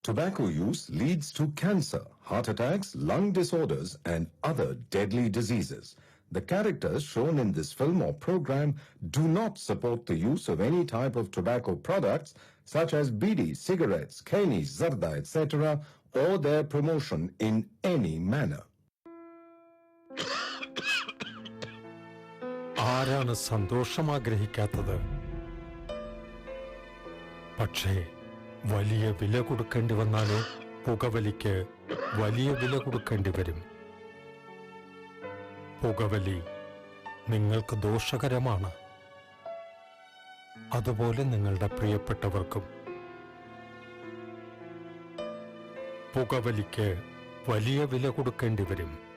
Tobacco use leads to cancer, heart attacks, lung disorders, and other deadly diseases. The characters shown in this film or program do not support the use of any type of tobacco products such as bidi, cigarettes, kani, zarda, etc., or their promotion in any manner. ആരാണ് സന്തോഷം ആഗ്രഹിക്കാത്തത്? പക്ഷേ വലിയ വില കൊടുക്കേണ്ടി വന്നാലോ? പുകവലിക്ക് വലിയ വില കൊടുക്കേണ്ടി വരും. പുകവലി നിങ്ങൾക്ക് ദോഷകരമാണ്. അതുപോലെ നിങ്ങളുടെ പ്രിയപ്പെട്ടവർക്കും. പുകവലിക്ക് വലിയ വില കൊടുക്കേണ്ടി വരും.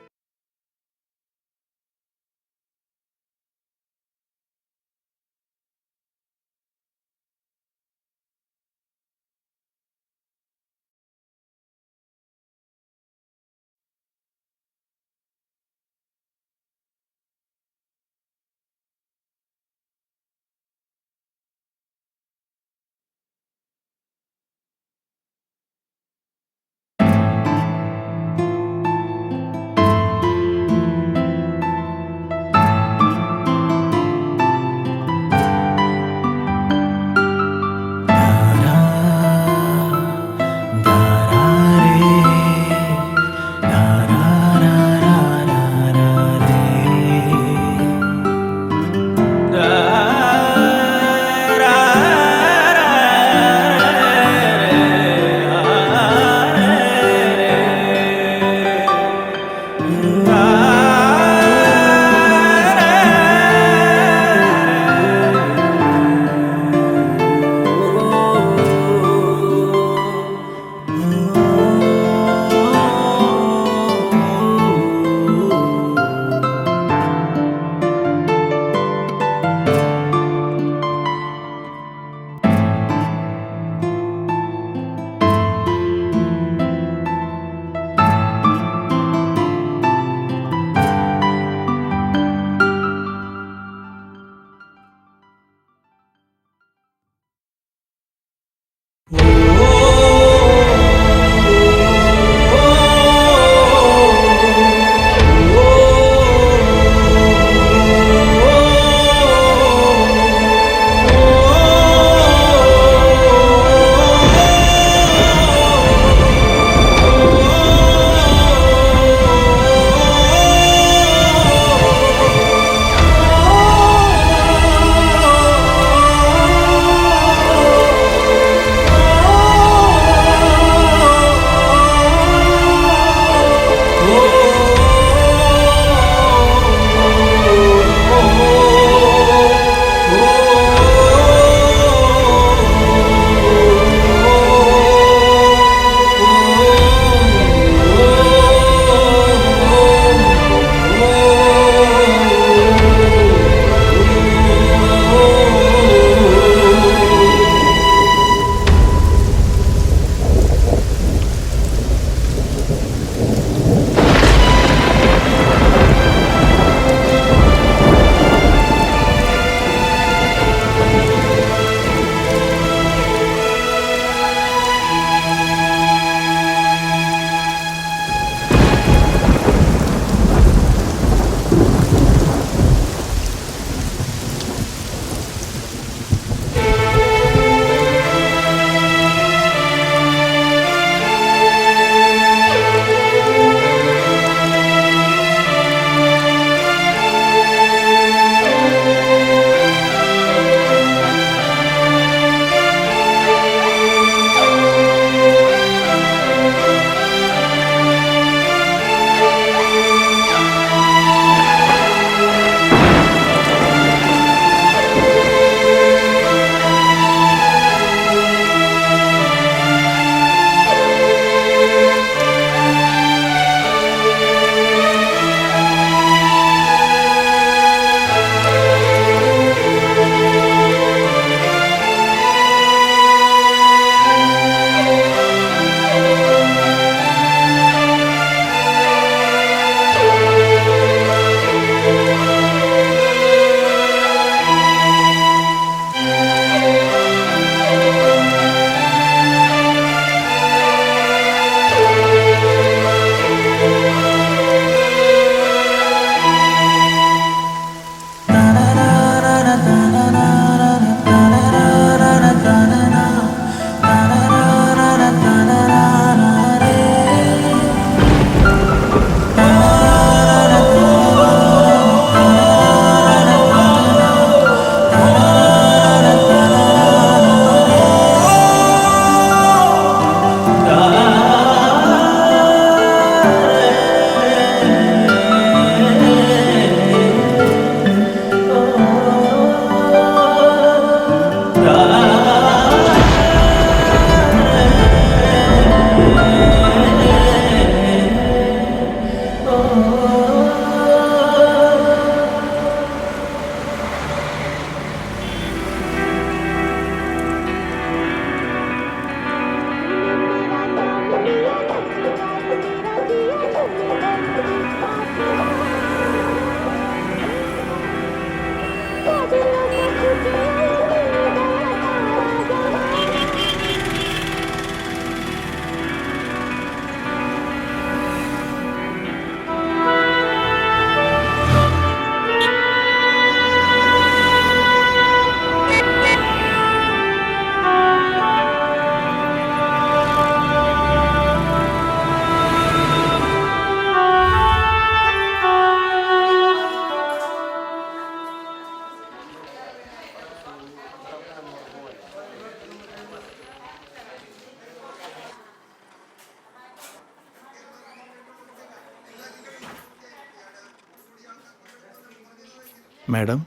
മാഡം,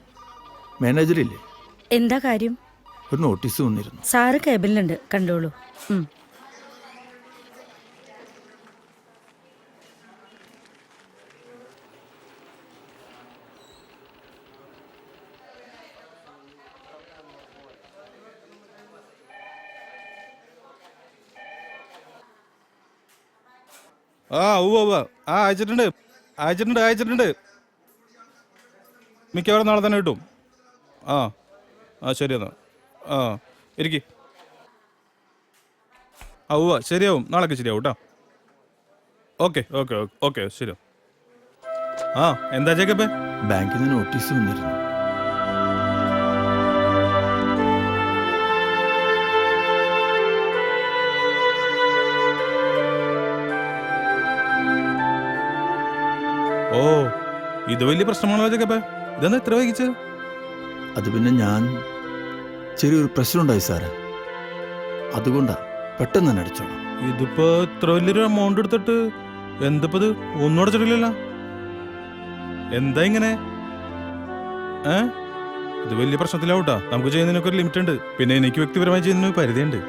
മാനേജറില്ലേ? എന്താ കാര്യം? ഒരു നോട്ടീസ് വന്നിരുന്നു. സാറ് കേബിളിലുണ്ട്, കണ്ടോളൂ. അയച്ചിട്ടുണ്ട്. മിക്കവാറും നാളെ തന്നെ കിട്ടും. ശരി എന്നാ. ഇരിക്കി. ശരിയാവും, നാളെ ശരിയാവും കേട്ടോ. ഓക്കെ ശരിയാവും. എന്താ ജേക്കബേ? ബാങ്കിൽ നിന്ന് നോട്ടീസ് വന്നിരുന്നു. ഇത് വലിയ പ്രശ്നമാണല്ലോ ജേക്കബേ. ഇതെന്താ ഇത്ര വൈകിച്ചത്? അത് പിന്നെ ചെറിയൊരു പ്രശ്നമുണ്ടായി സാറേ, അതുകൊണ്ടാ പെട്ടെന്ന് തന്നെ അടിച്ചോളാം. ഇതിപ്പോ ഇത്ര വലിയൊരു എമൗണ്ട് എടുത്തിട്ട് എന്തപ്പോ ഇത് ഒന്നും അടച്ചിട്ടില്ലല്ലോ? എന്താ ഇങ്ങനെ? ഇത് വലിയ പ്രശ്നത്തിലാവൂട്ടാ. നമുക്ക് ചെയ്യുന്നതിനൊക്കെ ഒരു ലിമിറ്റ് ഉണ്ട്. പിന്നെ എനിക്ക് വ്യക്തിപരമായി ചെയ്യുന്നതിന് പരിധിയുണ്ട്.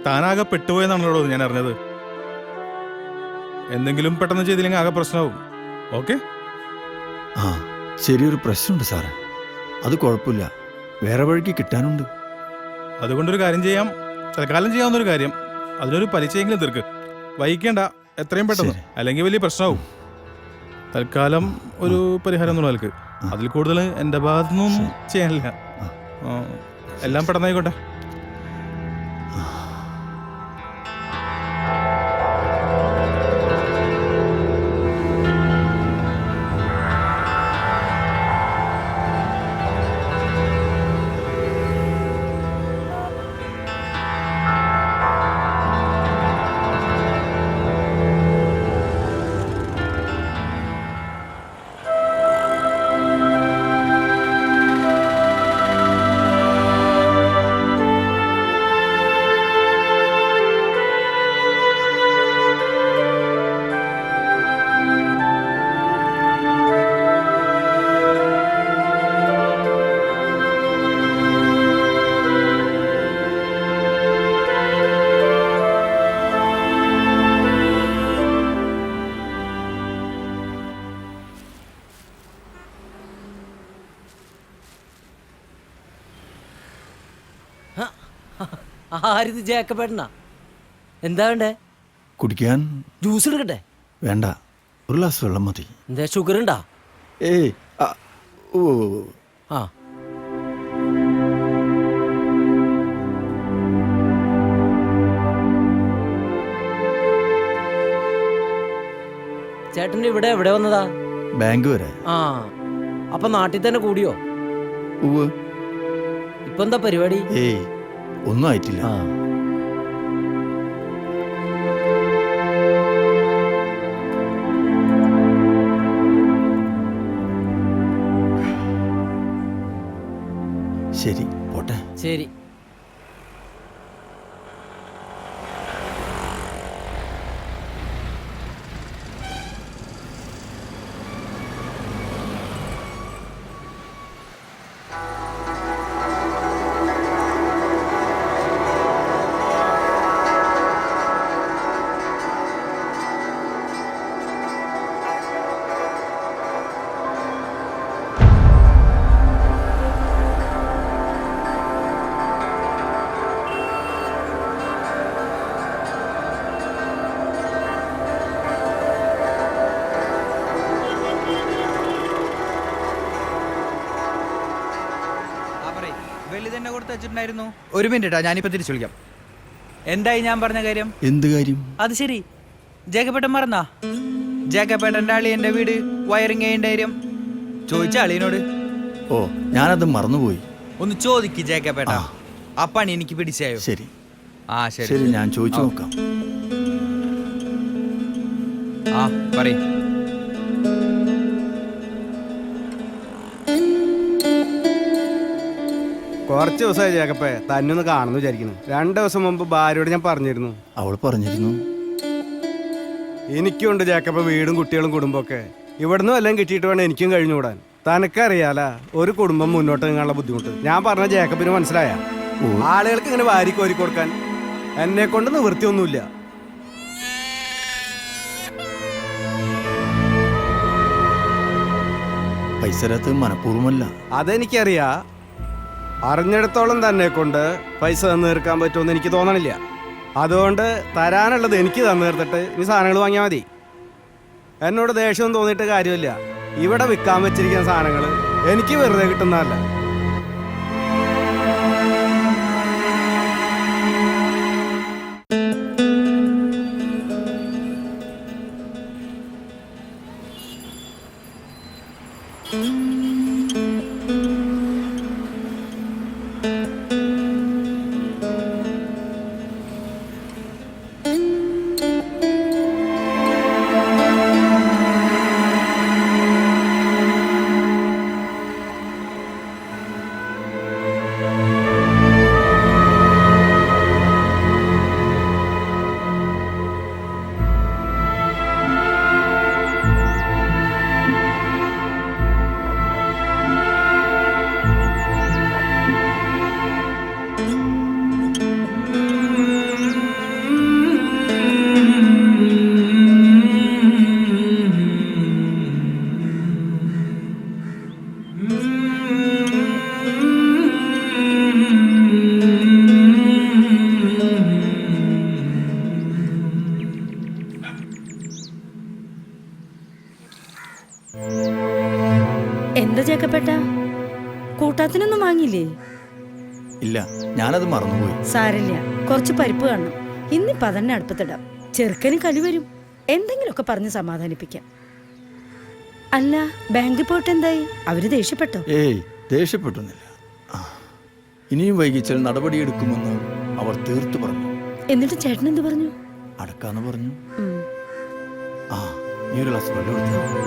താനാകെ പെട്ടുപോയെന്നാണല്ലോ ഞാൻ അറിഞ്ഞത്. എന്തെങ്കിലും പെട്ടെന്ന് ചെയ്തില്ലെങ്കിൽ ആകെ പ്രശ്നമാവും. ഓക്കെ? ചെറിയൊരു പ്രശ്നമുണ്ട് സാറേ, അത് കുഴപ്പമില്ല, വേറെ വഴിക്ക് കിട്ടാനുണ്ട്. അതുകൊണ്ടൊരു കാര്യം ചെയ്യാം, തൽക്കാലം ചെയ്യാവുന്നൊരു കാര്യം, അതിനൊരു പലിശയെങ്കിലും തീർക്ക്. വൈകിക്കേണ്ട, എത്രയും പെട്ടെന്ന്, അല്ലെങ്കിൽ വലിയ പ്രശ്നമാവും. തൽക്കാലം ഒരു പരിഹാരം എന്നുള്ള നിലക്ക്. അതിൽ കൂടുതൽ എൻ്റെ ഭാഗത്തുനിന്നൊന്നും ചെയ്യാനില്ല. എല്ലാം പെട്ടെന്നായിക്കോട്ടെ. ആരിത് ജേക്കബേട്ടനാ? എന്താ വേണ്ടേ? കുടിക്കാൻ ജ്യൂസ് എടുക്കട്ടെ? വേണ്ട, ഒരു ഗ്ലാസ് വെള്ളം മതി. എന്താ ഷുഗർ ഉണ്ടാ? ഏയ് ചേട്ടൻ എവിടെ വന്നതാ? ബാങ്ക് വരെ. അപ്പൊ നാട്ടിൽ തന്നെ കൂടിയോ? ഇപ്പൊ എന്താ പരിപാടി? ഏയ് ഒന്നും ആയിട്ടില്ല. ശരി, പോട്ടെ. ശരി. ഒരു മിനിറ്റാ, ഞാനിപ്പോ തിരിച്ചു വിളിക്കാം. എന്തായി ഞാൻ പറഞ്ഞ കാര്യം? എന്ത് കാര്യം? അത് ശരി, ജേക്കബേട്ടൻ മറന്നാ? ജേക്കബേട്ടൻ്റെ അളിയൻ്റെ വീട് വയറിങ് ചെയ്യേണ്ട കാര്യം ചോദിച്ച അളിയനോട്. ഞാനത് മറന്നുപോയി. ഒന്ന് ചോദിക്ക് ജേക്കബേട്ടാ, ആ പണി എനിക്ക് പിടിച്ചായോ? ശരി ശരി, ഞാൻ ചോദിച്ചു നോക്കാം. പറയ്. കുറച്ച് ദിവസമായി ജേക്കപ്പേ തന്നൊന്ന് കാണുന്നു വിചാരിക്കുന്നു. 2 ദിവസം മുമ്പ് ഭാര്യയോട് ഞാൻ പറഞ്ഞിരുന്നു. അവൾ പറഞ്ഞിരുന്നു. എനിക്കുണ്ട് ജേക്കപ്പ വീടും കുട്ടികളും കുടുംബമൊക്കെ. ഇവിടുന്ന് വല്ലതും കിട്ടിയിട്ട് വേണം എനിക്കും കഴിഞ്ഞുകൂടാൻ. തനക്കറിയാല ഒരു കുടുംബം മുന്നോട്ട് നീങ്ങാനുള്ള ബുദ്ധിമുട്ട്. ഞാൻ പറഞ്ഞ ജേക്കബിന് മനസ്സിലായ ആളുകൾക്ക് ഇങ്ങനെ വാരി കോരി കൊടുക്കാൻ എന്നെ കൊണ്ട് നിവൃത്തിയൊന്നുമില്ല. പൈസ തരാത്തത് മനഃപൂർവ്വമല്ല. അതെനിക്കറിയാ. അറിഞ്ഞിടത്തോളം തന്നെ കൊണ്ട് പൈസ തന്നു തീർക്കാൻ പറ്റുമെന്ന് എനിക്ക് തോന്നണില്ല. അതുകൊണ്ട് തരാനുള്ളത് എനിക്ക് തന്നു തീർത്തിട്ട് ഇനി സാധനങ്ങൾ വാങ്ങിയാൽ മതി. എന്നോട് ദേഷ്യം തോന്നിയിട്ട് കാര്യമില്ല. ഇവിടെ വിൽക്കാൻ വെച്ചിരിക്കുന്ന സാധനങ്ങൾ എനിക്ക് വെറുതെ കിട്ടുന്നതല്ല. എന്താ ജേക്കപ്പേട്ട, കൂട്ടാത്തിനൊന്നും വാങ്ങിയില്ലേ? ഇല്ല, ഞാനത് മറന്നുപോയി. സാരില്ല, കുറച്ച് പരിപ്പ് കാണണം. ഇന്നിപ്പോ അതന്നെ അടുപ്പത്തിടാം. ചെറുക്കന് കലി വരും. എന്തെങ്കിലുമൊക്കെ പറഞ്ഞ് സമാധാനിപ്പിക്കാം. അല്ല, ബാങ്കിൽ പോയിട്ട് എന്തായി? അവര് ദേഷ്യപ്പെട്ടോ? ഏയ്, ദേഷ്യപ്പെട്ടൊന്നുമില്ല. ഇനിയും വൈകിച്ചാൽ നടപടിയെടുക്കുമെന്ന് അവർ തീർത്തു പറഞ്ഞു. എന്നിട്ട് ചേട്ടൻ എന്ത് പറഞ്ഞു? അടക്കാന്ന് പറഞ്ഞു. നീ ഒരു ഗ്ലാസ് വെള്ളം എടുത്തു.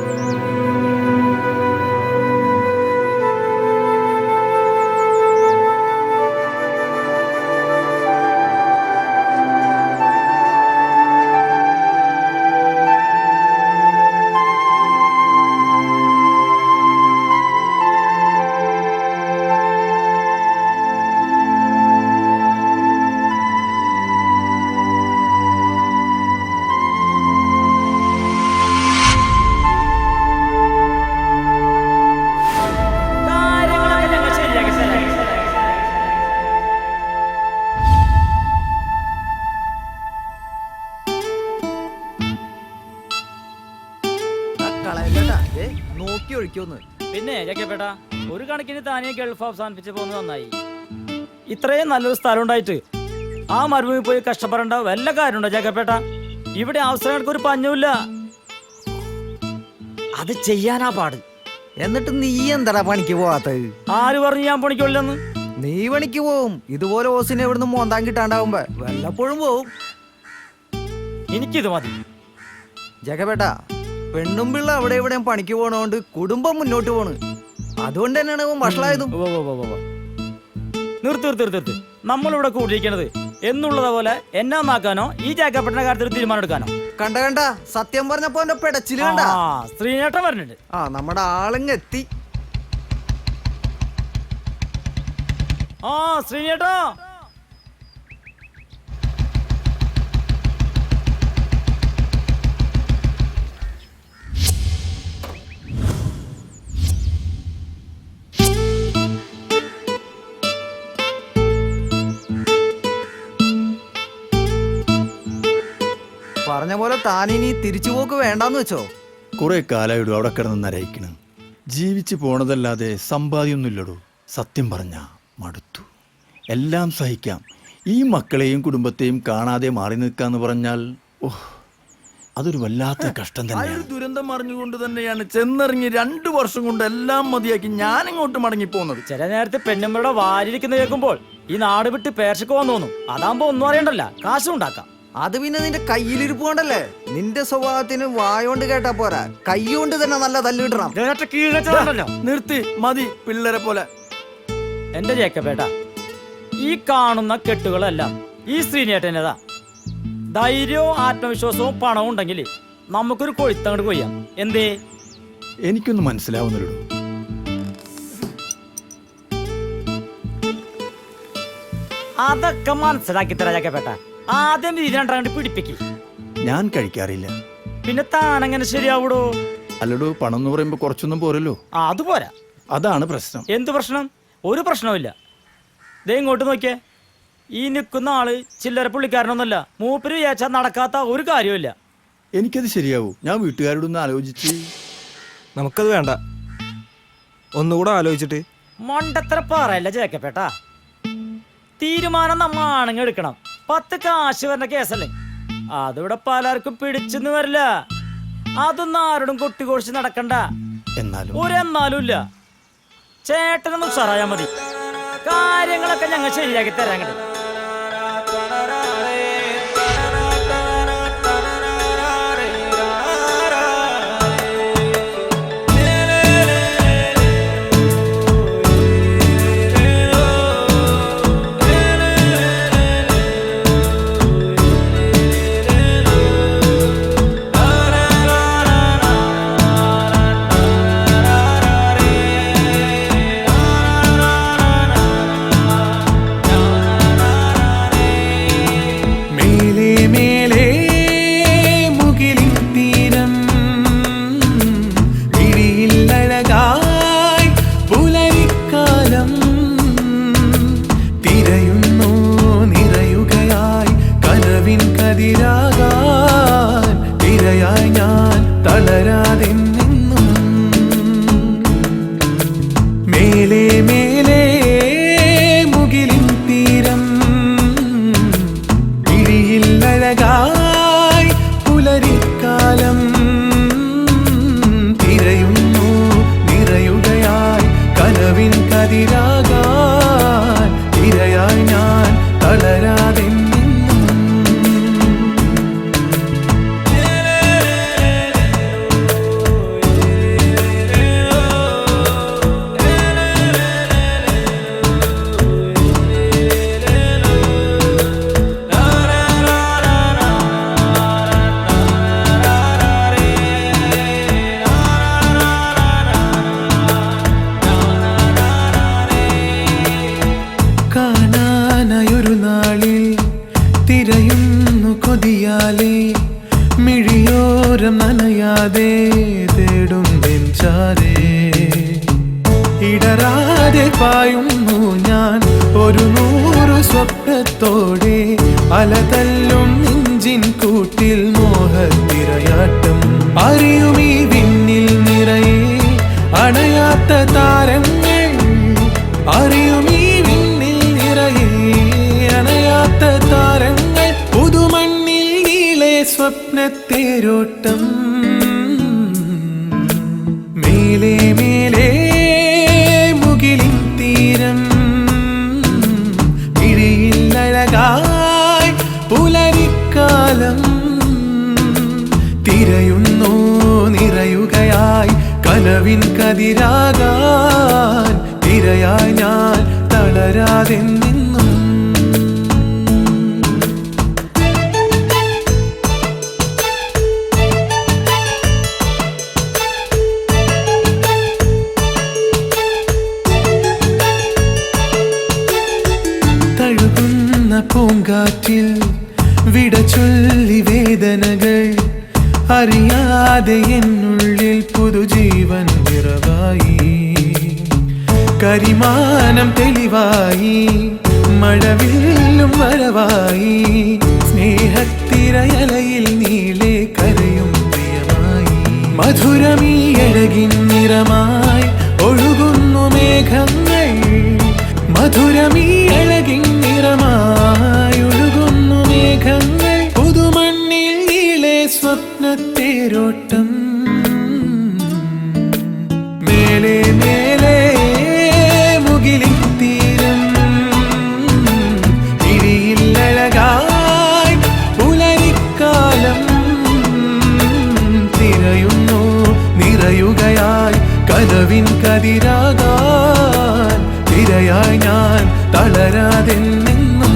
നോക്കി ഒഴിക്കോന്ന്. പിന്നെ ജേക്കബേട്ട, ഒരു കണക്കിന് താനേ ഗൾഫ് അവസാനിപ്പിച്ച് പോകുന്നത് നന്നായി. ഇത്രയും നല്ലൊരു സ്ഥലം ഉണ്ടായിട്ട് ആ മരുഭൂമി പോയി കഷ്ടപ്പെടേണ്ട വല്ല കാര്യമുണ്ടോ ജേക്കബേട്ട? ഇവിടെ അവസരങ്ങൾക്ക് ഒരു പഞ്ഞമില്ല. അത് ചെയ്യാനാ പാട്. എന്നിട്ട് നീ എന്താടാ പണിക്ക് പോവാത്തത്? ആര് പറഞ്ഞു ഞാൻ പണിക്കൊല്ലെന്ന്? നീ പണിക്ക് പോവും. ഇതുപോലെ ഓസിനെ ഇവിടുന്ന് മോന്താൻ കിട്ടാണ്ടാവുമ്പോ വല്ലപ്പോഴും പോവും. എനിക്കിത് മതി ജേക്കബേട്ട. പെണ്ണും പിള്ള അവിടെ എവിടെയും പണിക്ക് പോണോണ്ട് കുടുംബം മുന്നോട്ട് പോണ്. അതുകൊണ്ട് തന്നെയാണ് വഷളായതും. നിർത്ത്. നമ്മളിവിടെ കൂടിയിരിക്കണത് എന്നുള്ളത് പോലെ എന്നാ നാക്കാനോ ഈ ജേക്കബേട്ടന്റെ കാര്യത്തിൽ തീരുമാനം എടുക്കാനോ? കണ്ട സത്യം പറഞ്ഞപ്പോ എന്റെ പെടച്ചില് കണ്ട. ശ്രീനേട്ടൻ പറഞ്ഞിട്ട് നമ്മുടെ ആളിങ് എത്തി. ശ്രീനേട്ടാ, പറഞ്ഞ പോലെ താനിനി തിരിച്ചുപോക്ക് വേണ്ടാന്ന് വെച്ചോ? കുറെ കാലമായിടും അവിടെ കിടന്ന് നരയിക്കണം. ജീവിച്ചു പോണതല്ലാതെ സമ്പാദ്യമൊന്നുമില്ലടോ. സത്യം പറഞ്ഞ മടുത്തു. എല്ലാം സഹിക്കാം. ഈ മക്കളെയും കുടുംബത്തെയും കാണാതെ മാറി നിൽക്കാന്ന് പറഞ്ഞാൽ അതൊരു വല്ലാത്ത കഷ്ടം തന്നെയാണ്. ദുരന്തം അറിഞ്ഞുകൊണ്ട് തന്നെയാണ് ചെന്നിറങ്ങി 2 വർഷം കൊണ്ട് എല്ലാം മതിയാക്കി ഞാൻ ഇങ്ങോട്ട് മടങ്ങിപ്പോകുന്നത്. ചില നേരത്തെ പെണ്ണുമ്പയുടെ വാലിരിക്കുന്ന കേൾക്കുമ്പോൾ ഈ നാട് വിട്ട് പേർച്ചക്ക് പോകാൻ തോന്നും. അതാകുമ്പോ ഒന്നും അറിയണ്ടല്ല, കാശും ഉണ്ടാക്കാം. അത് പിന്നെ നിന്റെ കയ്യിലിരിപ്പ് കൊണ്ടല്ലേ. നിന്റെ സ്വഭാവത്തിന് വായോണ്ട് കേട്ടാ പോരാ, കൈകൊണ്ട് തന്നെ നല്ല തല്ല് കിട്ടണം. നിർത്തി, മതി പിള്ളേരെ പോലെ. എന്റെ ജേക്കബേട്ട, ഈ കാണുന്ന കെട്ടുകളെല്ലാം ഈ ശ്രീനേട്ടനേതാ. ധൈര്യവും ആത്മവിശ്വാസവും പണവും ഉണ്ടെങ്കിൽ നമുക്കൊരു കൊഴുത്തങ്ങോട്ട് കൊയ്യാം. എന്തേ? എനിക്കൊന്നും മനസ്സിലാവുന്നില്ലടോ. അതൊക്കെ മനസ്സിലാക്കി തരാ ജഗപ്പേട്ട. ആദ്യം രീതി രണ്ടാണ്ട് പിടിപ്പിക്ക്. ഞാൻ കഴിക്കാറില്ല. പിന്നെ താനെങ്ങനെ ശരിയാവൂടോ? അല്ലടോ, പണം എന്ന് പറയുമ്പോ കുറച്ചൊന്നും പോരല്ലോ. അതുപോരാ. അതാണ് പ്രശ്നം. എന്ത് പ്രശ്നം? ഒരു പ്രശ്നവുമില്ല. ദേ ഇങ്ങോട്ട് നോക്കിയേ. ഈ നിൽക്കുന്ന ആള് ചില്ലറ പുള്ളിക്കാരനൊന്നുമല്ല. മൂപ്പര് വിചാരിച്ചാൽ നടക്കാത്ത ഒരു കാര്യമില്ല. എനിക്കത് ശരിയാവൂ. ഞാൻ വീട്ടുകാരോടൊന്ന് ആലോചിച്ച്. നമുക്കത് വേണ്ട, ഒന്നുകൂടെ ആലോചിച്ചിട്ട്. മണ്ടത്തര പറയല്ല ജേക്കപ്പേട്ട. തീരുമാനം നമ്മ ആണുങ്ങൾ എടുക്കണം. 10 കാശ് വരുന്ന കേസല്ലേ. അതിവിടെ പലർക്കും പിടിച്ചെന്ന് വരില്ല. അതൊന്നും ആരോടും കൊട്ടിക്കൊഴിച്ച് നടക്കണ്ട. ഒരെന്നാലും ഇല്ല. ചേട്ടനൊന്നും ഉഷാറായാ മതി. കാര്യങ്ങളൊക്കെ ഞങ്ങൾ ശരിയാക്കി തരാൻ. അലതല്ലും നെഞ്ചിൻ കൂട്ടിൽ മോഹത്തിരയാട്ടം അറിയുമീ വിണ്ണിൽ നിറയെ അണയാത്ത താരങ്ങൾ അറിയുമീ വിണ്ണിൽ നിറയെ അണയാത്ത താരങ്ങൾ പുതുമണ്ണിൽ നീളെ സ്വപ്നത്തേരോട്ടം മേലെ മേലെ മുകിലിൻ തീരം ഇഴയില്ലഴകായി പുലരിക്കാലം തിരയുന്നു നിറയുകയായി കനവിൻ കതിരാകാൻ തിരയായി ഞാൻ തളരാതെ നിന്നും തഴുകുന്ന പൂങ്കാറ്റിൽ വിട ചൊല്ലി വേദനകൾ അറിയാതെ എന്നുള്ളിൽ പുതുജീവൻ നിറവായി കരിമാനം തെളിവായി മഴവില്ലും വരവായി സ്നേഹത്തിരയലയിൽ നീളെ കരയും പ്രിയമായി മധുരമീ അഴകിൻ നിറമായി ഒഴുകുന്നു മേഘങ്ങൾ മധുരമീ അഴകിൻ നിറമായി ഒഴുകുന്നു മേഘങ്ങൾ പുതുമണ്ണിൽ നീളെ സ്വപ്നത്തേരോട്ടം മേലെ മേലെ മുകിലിൻ തീരം ഇഴിയില്ലഴകായി പുലരിക്കാലം തിരയുന്നു നിറയുകയായി കനവിൻ കതിരാകാൻ തിരയായി ഞാൻ തളരാതെ നിന്നും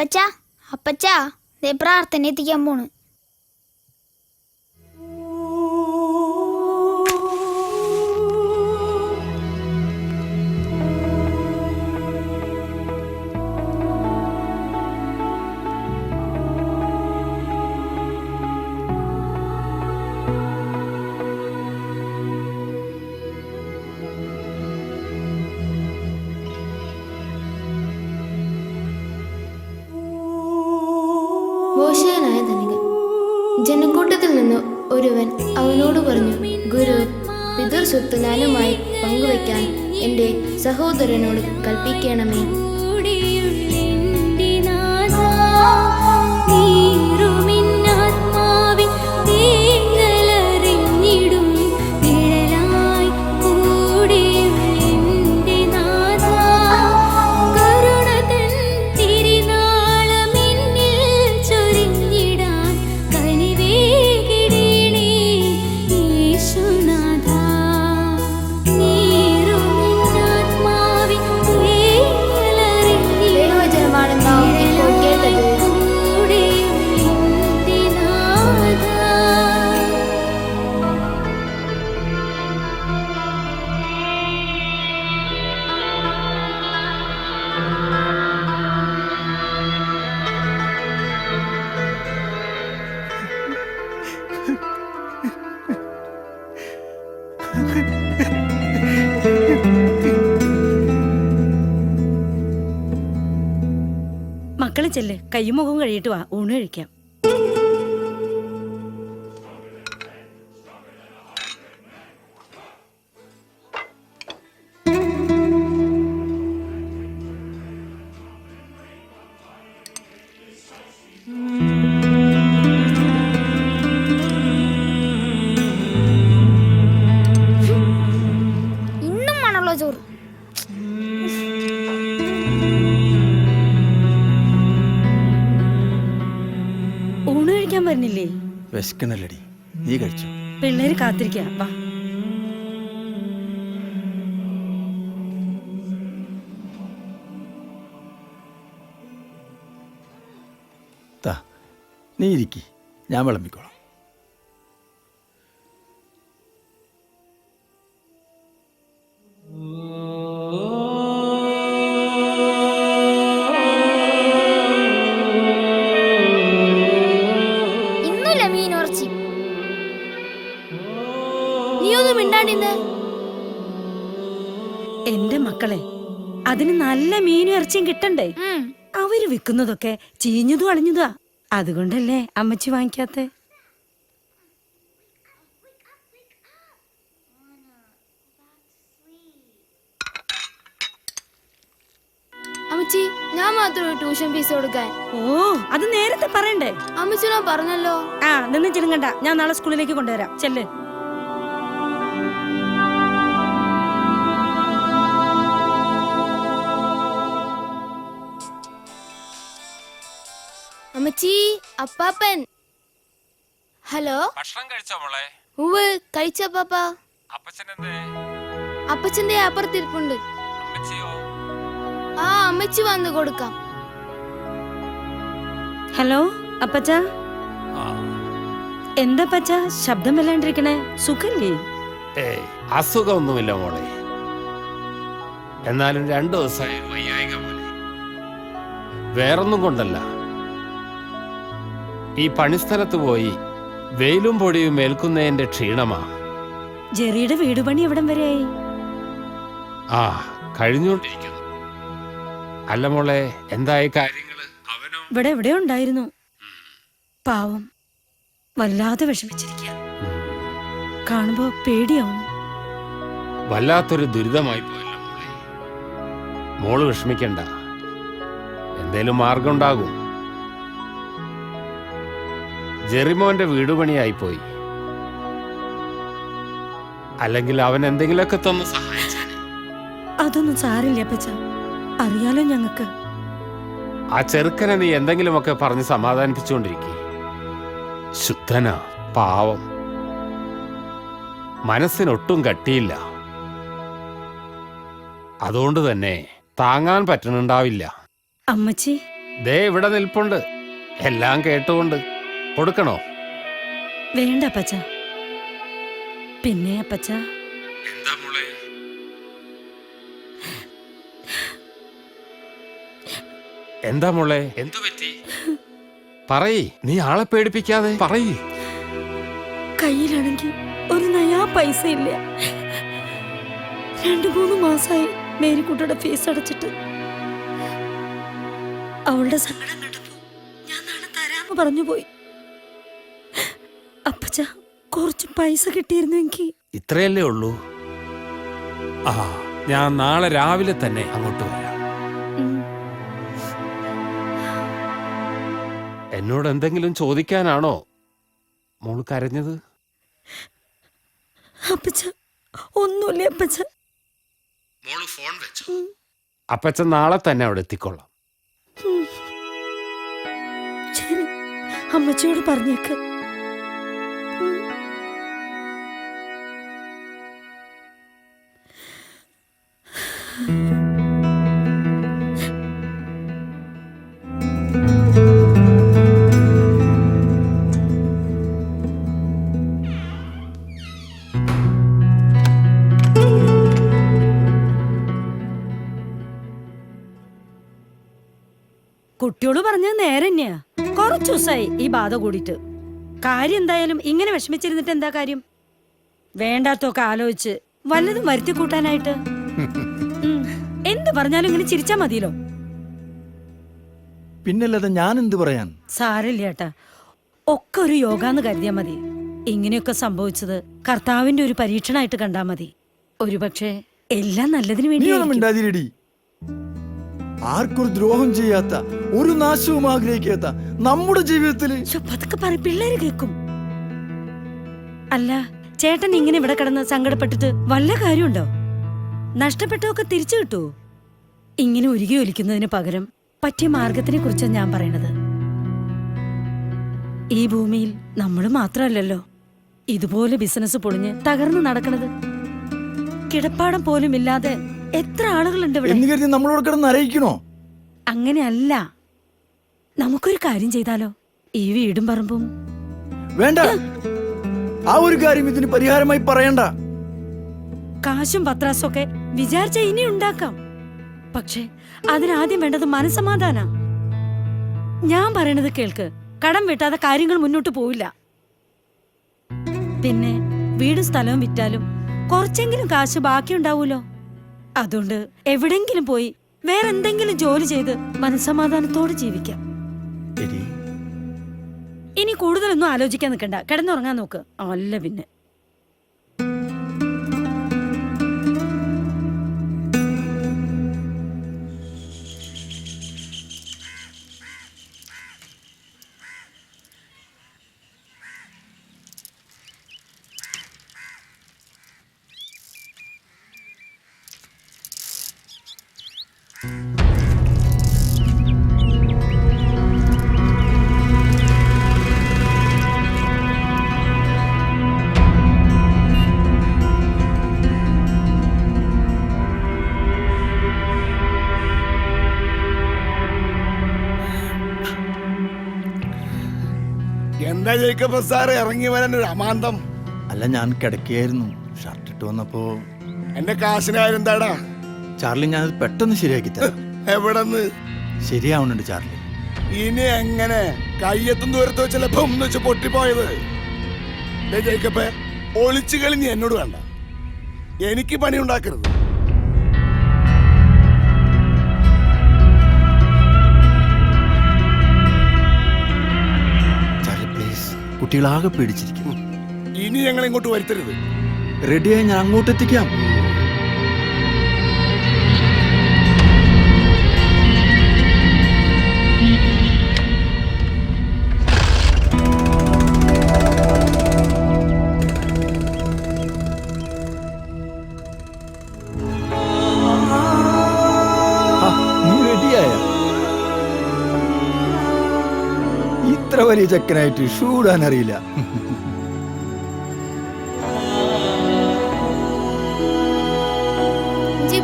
അപ്പച്ചാ അപ്പച്ചാ ദേ പ്രാർത്ഥന എത്തിക്കാൻ പോണ്. മോശനായ ധനികൻ. ജനക്കൂട്ടത്തിൽ നിന്ന് ഒരുവൻ അവനോട് പറഞ്ഞു, ഗുരു, പിതൃ സ്വത്ത് ഞാനുമായി പങ്കുവയ്ക്കാൻ എൻ്റെ സഹോദരനോട് കൽപ്പിക്കണമേ. മക്കളെ ചെല്ല്, കയ്യും മുഖവും കഴിയിട്ട് വാ, ഊണ് കഴിക്കാം. ഇന്നും മണുള്ള ചോറ്. ഊണ് കഴിക്കാൻ വരുന്നില്ലേ? വിശക്കണല്ലടി, നീ കഴിച്ചു. പിള്ളേര് കാത്തിരിക്കാ, വാ. താ, നീ ഇരിക്കി, ഞാൻ വിളമ്പിക്കോളാം. ഇന്നുമില്ല മീൻ ഉറച്ചി. നീ ഒന്നും മിണ്ടാണ്ടിന്ന്. എന്റെ മക്കളെ, അതിന് നല്ല മീനും ഇറച്ചിയും കിട്ടണ്ടേ? അവര് വിൽക്കുന്നതൊക്കെ ചീഞ്ഞതും അളിഞ്ഞതുവാ. അതുകൊണ്ടല്ലേ അമ്മച്ചി വാങ്ങിക്കാത്തെ? അമ്മച്ചി, ഞാൻ മാത്രമേ ട്യൂഷൻ ഫീസ് കൊടുക്കാൻ. ഓ, അത് നേരത്തെ പറയണ്ടേ? അമ്മച്ചി ഞാൻ പറഞ്ഞല്ലോ. ആ, നിന്ന് ചിലുങ്ങണ്ട, ഞാൻ നാളെ സ്കൂളിലേക്ക് കൊണ്ടുവരാം. ചെല്ല്. അമ്മച്ചി, അപ്പാപ്പൻ. ഹലോ, ഭക്ഷണം കഴിച്ചോ മോളെ? ഉവ് കഴിച്ച പാപ്പ. അപ്പച്ചനെന്തേ? അപ്പച്ചന്റെ അപ്പുറത്തിരിപ്പുണ്ട്. അമ്മച്ചിയോ? ആ, അമ്മച്ചി വന്ന് കൊടുക്കാം. ഹലോ അപ്പച്ച. എന്താ പച്ച ശബ്ദം വല്ലാണ്ടിരിക്കണേ? സുഖല്ലേ? അസുഖമൊന്നുമില്ല മോളെ, എന്നാലും 2 ദിവസമായി വയ്യായിക പോലെ. വേറൊന്നും കൊണ്ടല്ല, ഈ പണിസ്ഥലത്ത് പോയി വെയിലും പൊടിയും ഏൽക്കുന്നതിന്റെ ക്ഷീണമാ. ജെറിയുടെ വീട് പണി എവിടം വരെയായി? ആ, കഴിഞ്ഞുകൊണ്ടിരിക്കുന്നു. അല്ല മോളെ, എന്തായി കാര്യങ്ങള്? ഇവിടെ എവിടെ ഉണ്ടായിരുന്നു. പാവം, വല്ലാതെ വിഷമിച്ചിരിക്കുക. കാണുമ്പോ പേടിയാവും. വല്ലാത്തൊരു ദുരിതമായി പോയല്ലോ മോളെ. മോള് വിഷമിക്കണ്ട, എന്തേലും മാർഗം ഉണ്ടാകും. ജെറിമോന്റെ വീടുപണിയായിപ്പോയി. അല്ലെങ്കിൽ അവൻ എന്തെങ്കിലുമൊക്കെ തന്ന് സഹായിച്ചാൽ. അതൊന്നും സാരില്ല അപ്പച്ച, അറിയാലോ ഞങ്ങൾക്ക്. ആ ചെറുക്കനെ നീ എന്തെങ്കിലുമൊക്കെ പറഞ്ഞ് സമാധാനിപ്പിച്ചുകൊണ്ടിരിക്കേ. ശുദ്ധനാ, പാവം, മനസ്സിനൊട്ടും കട്ടിയില്ല. അതുകൊണ്ട് തന്നെ താങ്ങാൻ പറ്റണുണ്ടാവില്ല. അമ്മച്ചി, ദേ ഇവിടെ നിൽപ്പുണ്ട്, എല്ലാം കേട്ടുകൊണ്ട്. കൊടുക്കണോ? വേണ്ട അപ്പച്ച. പിന്നെ അപ്പച്ച, എന്താ മോളെ? എന്താ മോളെ, എന്തു പറ്റി? പറയ്, നീ ആളെ പേടിപ്പിക്കാതെ പറയ്. കയ്യിലാണെങ്കിൽ ഒരു നയാ പൈസ ഇല്ല. 2-3 മാസമായി മേരിക്കുട്ടിയുടെ ഫീസ് അടച്ചിട്ട്. അവളുടെ സങ്കടം കണ്ടപ്പോ ഞാൻ നാളെ തരാന്ന് പറഞ്ഞു പോയി. അപ്പച്ച, കുറച്ച് പൈസ കിട്ടിയിരുന്നെങ്കിൽ. ഇത്രയല്ലേ ഉള്ളൂ? ആ, ഞാൻ നാളെ രാവിലെ തന്നെ അങ്ങോട്ട് വരാം. എന്നോട് എന്തെങ്കിലും ചോദിക്കാനാണോ മോള് കരഞ്ഞത്? അപ്പച്ച, ഒന്നുമില്ല അപ്പച്ച. മോള് ഫോൺ വെച്ചോ? അപ്പച്ചൻ നാളെ തന്നെ അവിടെ എത്തിക്കൊള്ളാം. ശരി, അമ്മച്ചിയോട് പറഞ്ഞേക്ക്. കുട്ടിയോട് പറഞ്ഞത് നേരെ തന്നെയാ. കുറച്ചു ദിവസമായി ഈ ബാധ കൂടിയിട്ട്. കാര്യം എന്തായാലും ഇങ്ങനെ വിഷമിച്ചിരുന്നിട്ട് എന്താ കാര്യം? വേണ്ടാത്തൊക്കെ ആലോചിച്ച് വല്ലതും വരുത്തി കൂട്ടാനായിട്ട്. എന്ത് പറഞ്ഞാലും ഇങ്ങനെ ചിരിച്ചാ മതിയല്ലോ. പിന്നല്ലാതെ ഞാൻ എന്ത് പറയാൻ? സാരല്ല ഏട്ടാ, ഒക്കെ ഒരു യോഗാന്ന് കരുതിയാ മതി. ഇങ്ങനെയൊക്കെ സംഭവിച്ചത് കർത്താവിന്റെ ഒരു പരീക്ഷണമായിട്ട് കണ്ടാ മതി. ഒരുപക്ഷെ എല്ലാം നല്ലതിന് വേണ്ടി. ആർക്കൊരു ദ്രോഹം ചെയ്യാത്ത, ഒരു നാശവും ആഗ്രഹിക്കാത്ത നമ്മുടെ ജീവിതത്തിൽ പതുക്കെ പറ, പിള്ളേര് കേക്കും. അല്ല, ചേട്ടൻ ഇങ്ങനെ ഇവിടെ കിടന്ന് സങ്കടപ്പെട്ടിട്ട് വല്ല കാര്യമുണ്ടോ? നഷ്ടപ്പെട്ടൊക്കെ തിരിച്ചു കിട്ടുവോ? ഇങ്ങനെ ഉരുകി ഒലിക്കുന്നതിന് പകരം പറ്റിയ മാർഗത്തിനെ കുറിച്ചാണ് ഞാൻ പറയണത്. ഈ ഭൂമിയിൽ നമ്മൾ മാത്രമല്ലല്ലോ ഇതുപോലെ ബിസിനസ് പൊളിഞ്ഞ് തകർന്നു നടക്കണത്. കിടപ്പാടം പോലും ഇല്ലാതെ എത്ര ആളുകളുണ്ട് ഇവിടെ. നമ്മളോട് കിടന്ന് അറിയിക്കണോ? അങ്ങനെയല്ല, നമുക്കൊരു കാര്യം ചെയ്താലോ? ഈ വീടും പറമ്പും വേണ്ട. ആ ഒരു കാര്യം ഇതിന് പരിഹാരമായി പറയണ്ട. കാശും പത്രാസും ഒക്കെ വിചാരിച്ച ഇനി ഉണ്ടാക്കാം. പക്ഷെ അതിനാദ്യം വേണ്ടത് മനസ്സമാധാന. ഞാൻ പറയണത് കേൾക്ക്. കടം വെട്ടാതെ കാര്യങ്ങൾ മുന്നോട്ട് പോവില്ല. പിന്നെ വീടും സ്ഥലവും വിറ്റാലും കുറച്ചെങ്കിലും കാശ് ബാക്കിയുണ്ടാവൂലോ. അതുകൊണ്ട് എവിടെങ്കിലും പോയി വേറെന്തെങ്കിലും ജോലി ചെയ്ത് മനസ്സമാധാനത്തോടെ ജീവിക്കാം. ഇനി കൂടുതലൊന്നും ആലോചിക്കാൻ നിൽക്കണ്ട, കിടന്നുറങ്ങാൻ നോക്ക്. അല്ല പിന്നെ എന്താ ജേക്കബ് സാറ് ഇറങ്ങി വരാൻ ഒരു അമാന്തം? അല്ല, ഞാൻ കിടക്കുകയായിരുന്നു. ഷർട്ട് ഇട്ട് വന്നപ്പോ എന്റെ കാശിന് കാര്യം എന്താടാ? ചാർലി, ഞാൻ പെട്ടെന്ന് ശരിയാക്കി തരാം. എവിടെന്ന് ശരിയാവുന്നുണ്ട് ചാർലി. ഇനി എങ്ങനെ? കയ്യെത്തും ദൂരത്ത് വെച്ചല്ലേ ബൊന്ന് വെച്ച് പൊട്ടിപ്പോയത്. ജേക്കബ്, ഒളിച്ചു കളി നീ എന്നോട് വേണ്ട. എനിക്ക് പണി ഉണ്ടാക്കരുത്. കുട്ടികളാകെ പേടിച്ചിരിക്കും. ഇനി ഞങ്ങൾ ഇങ്ങോട്ട് വരുത്തരുത്. റെഡിയായി ഞാൻ അങ്ങോട്ട് എത്തിക്കാം. നീ റെഡിയായ? ഇത്ര വലിയ ചെക്കനായിട്ട് ഷൂടാൻ അറിയില്ല.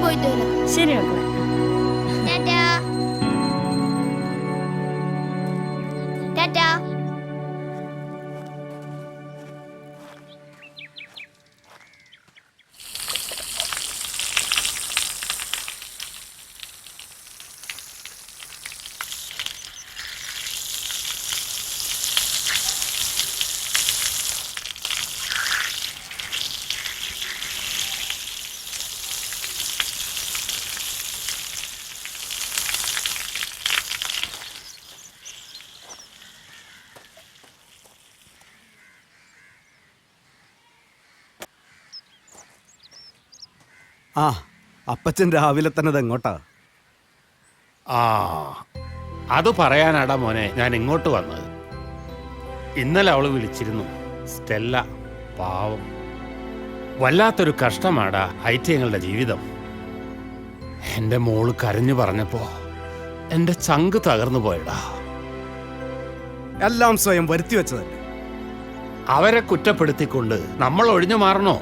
പോയിട്ട് ശരി. ടാറ്റാ. ആ അപ്പച്ചൻ രാവിലെ തന്നെ ഇത് എങ്ങോട്ടാ? ആ അത് പറയാനാടാ മോനെ ഞാൻ ഇങ്ങോട്ട് വന്നത്. ഇന്നലെ അവള് വിളിച്ചിരുന്നു. സ്റ്റെല്ല പാവം, വല്ലാത്തൊരു കഷ്ടമാടാ ഐറ്റിയങ്ങളുടെ ജീവിതം. എൻ്റെ മോള് കരഞ്ഞു പറഞ്ഞപ്പോ എൻ്റെ ചങ്ക് തകർന്നു പോയടാ. എല്ലാം സ്വയം വരുത്തി വെച്ചതല്ലേ. അവരെ കുറ്റപ്പെടുത്തിക്കൊണ്ട് നമ്മൾ ഒഴിഞ്ഞു മാറണോ?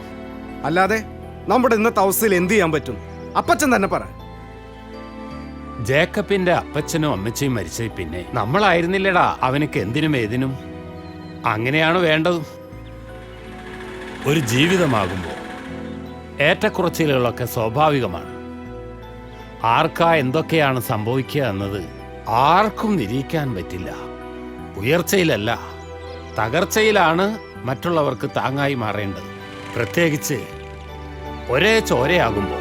അല്ലാതെ നമ്മുടെ ഇന്നത്തെ അവസ്ഥയിൽ എന്ത് ചെയ്യാൻ പറ്റും? അപ്പച്ചൻ തന്നെ പറ. ജേക്കബിന്റെ അപ്പച്ചനും അമ്മച്ചയും മരിച്ച പിന്നെ നമ്മളായിരുന്നില്ലടാ അവനക്ക് എന്തിനും ഏതിനും. അങ്ങനെയാണ് വേണ്ടത്. ഒരു ജീവിതമാകുമ്പോൾ ഏറ്റക്കുറച്ചിലുകളൊക്കെ സ്വാഭാവികമാണ്. ആർക്കാ എന്തൊക്കെയാണ് സംഭവിക്കുക എന്നത് ആർക്കും നിരീക്കാൻ പറ്റില്ല. ഉയർച്ചയിലല്ല തകർച്ചയിലാണ് മറ്റുള്ളവർക്ക് താങ്ങായി മാറേണ്ടത്, പ്രത്യേകിച്ച് ഒരേ ചോരയാകുമ്പോൾ.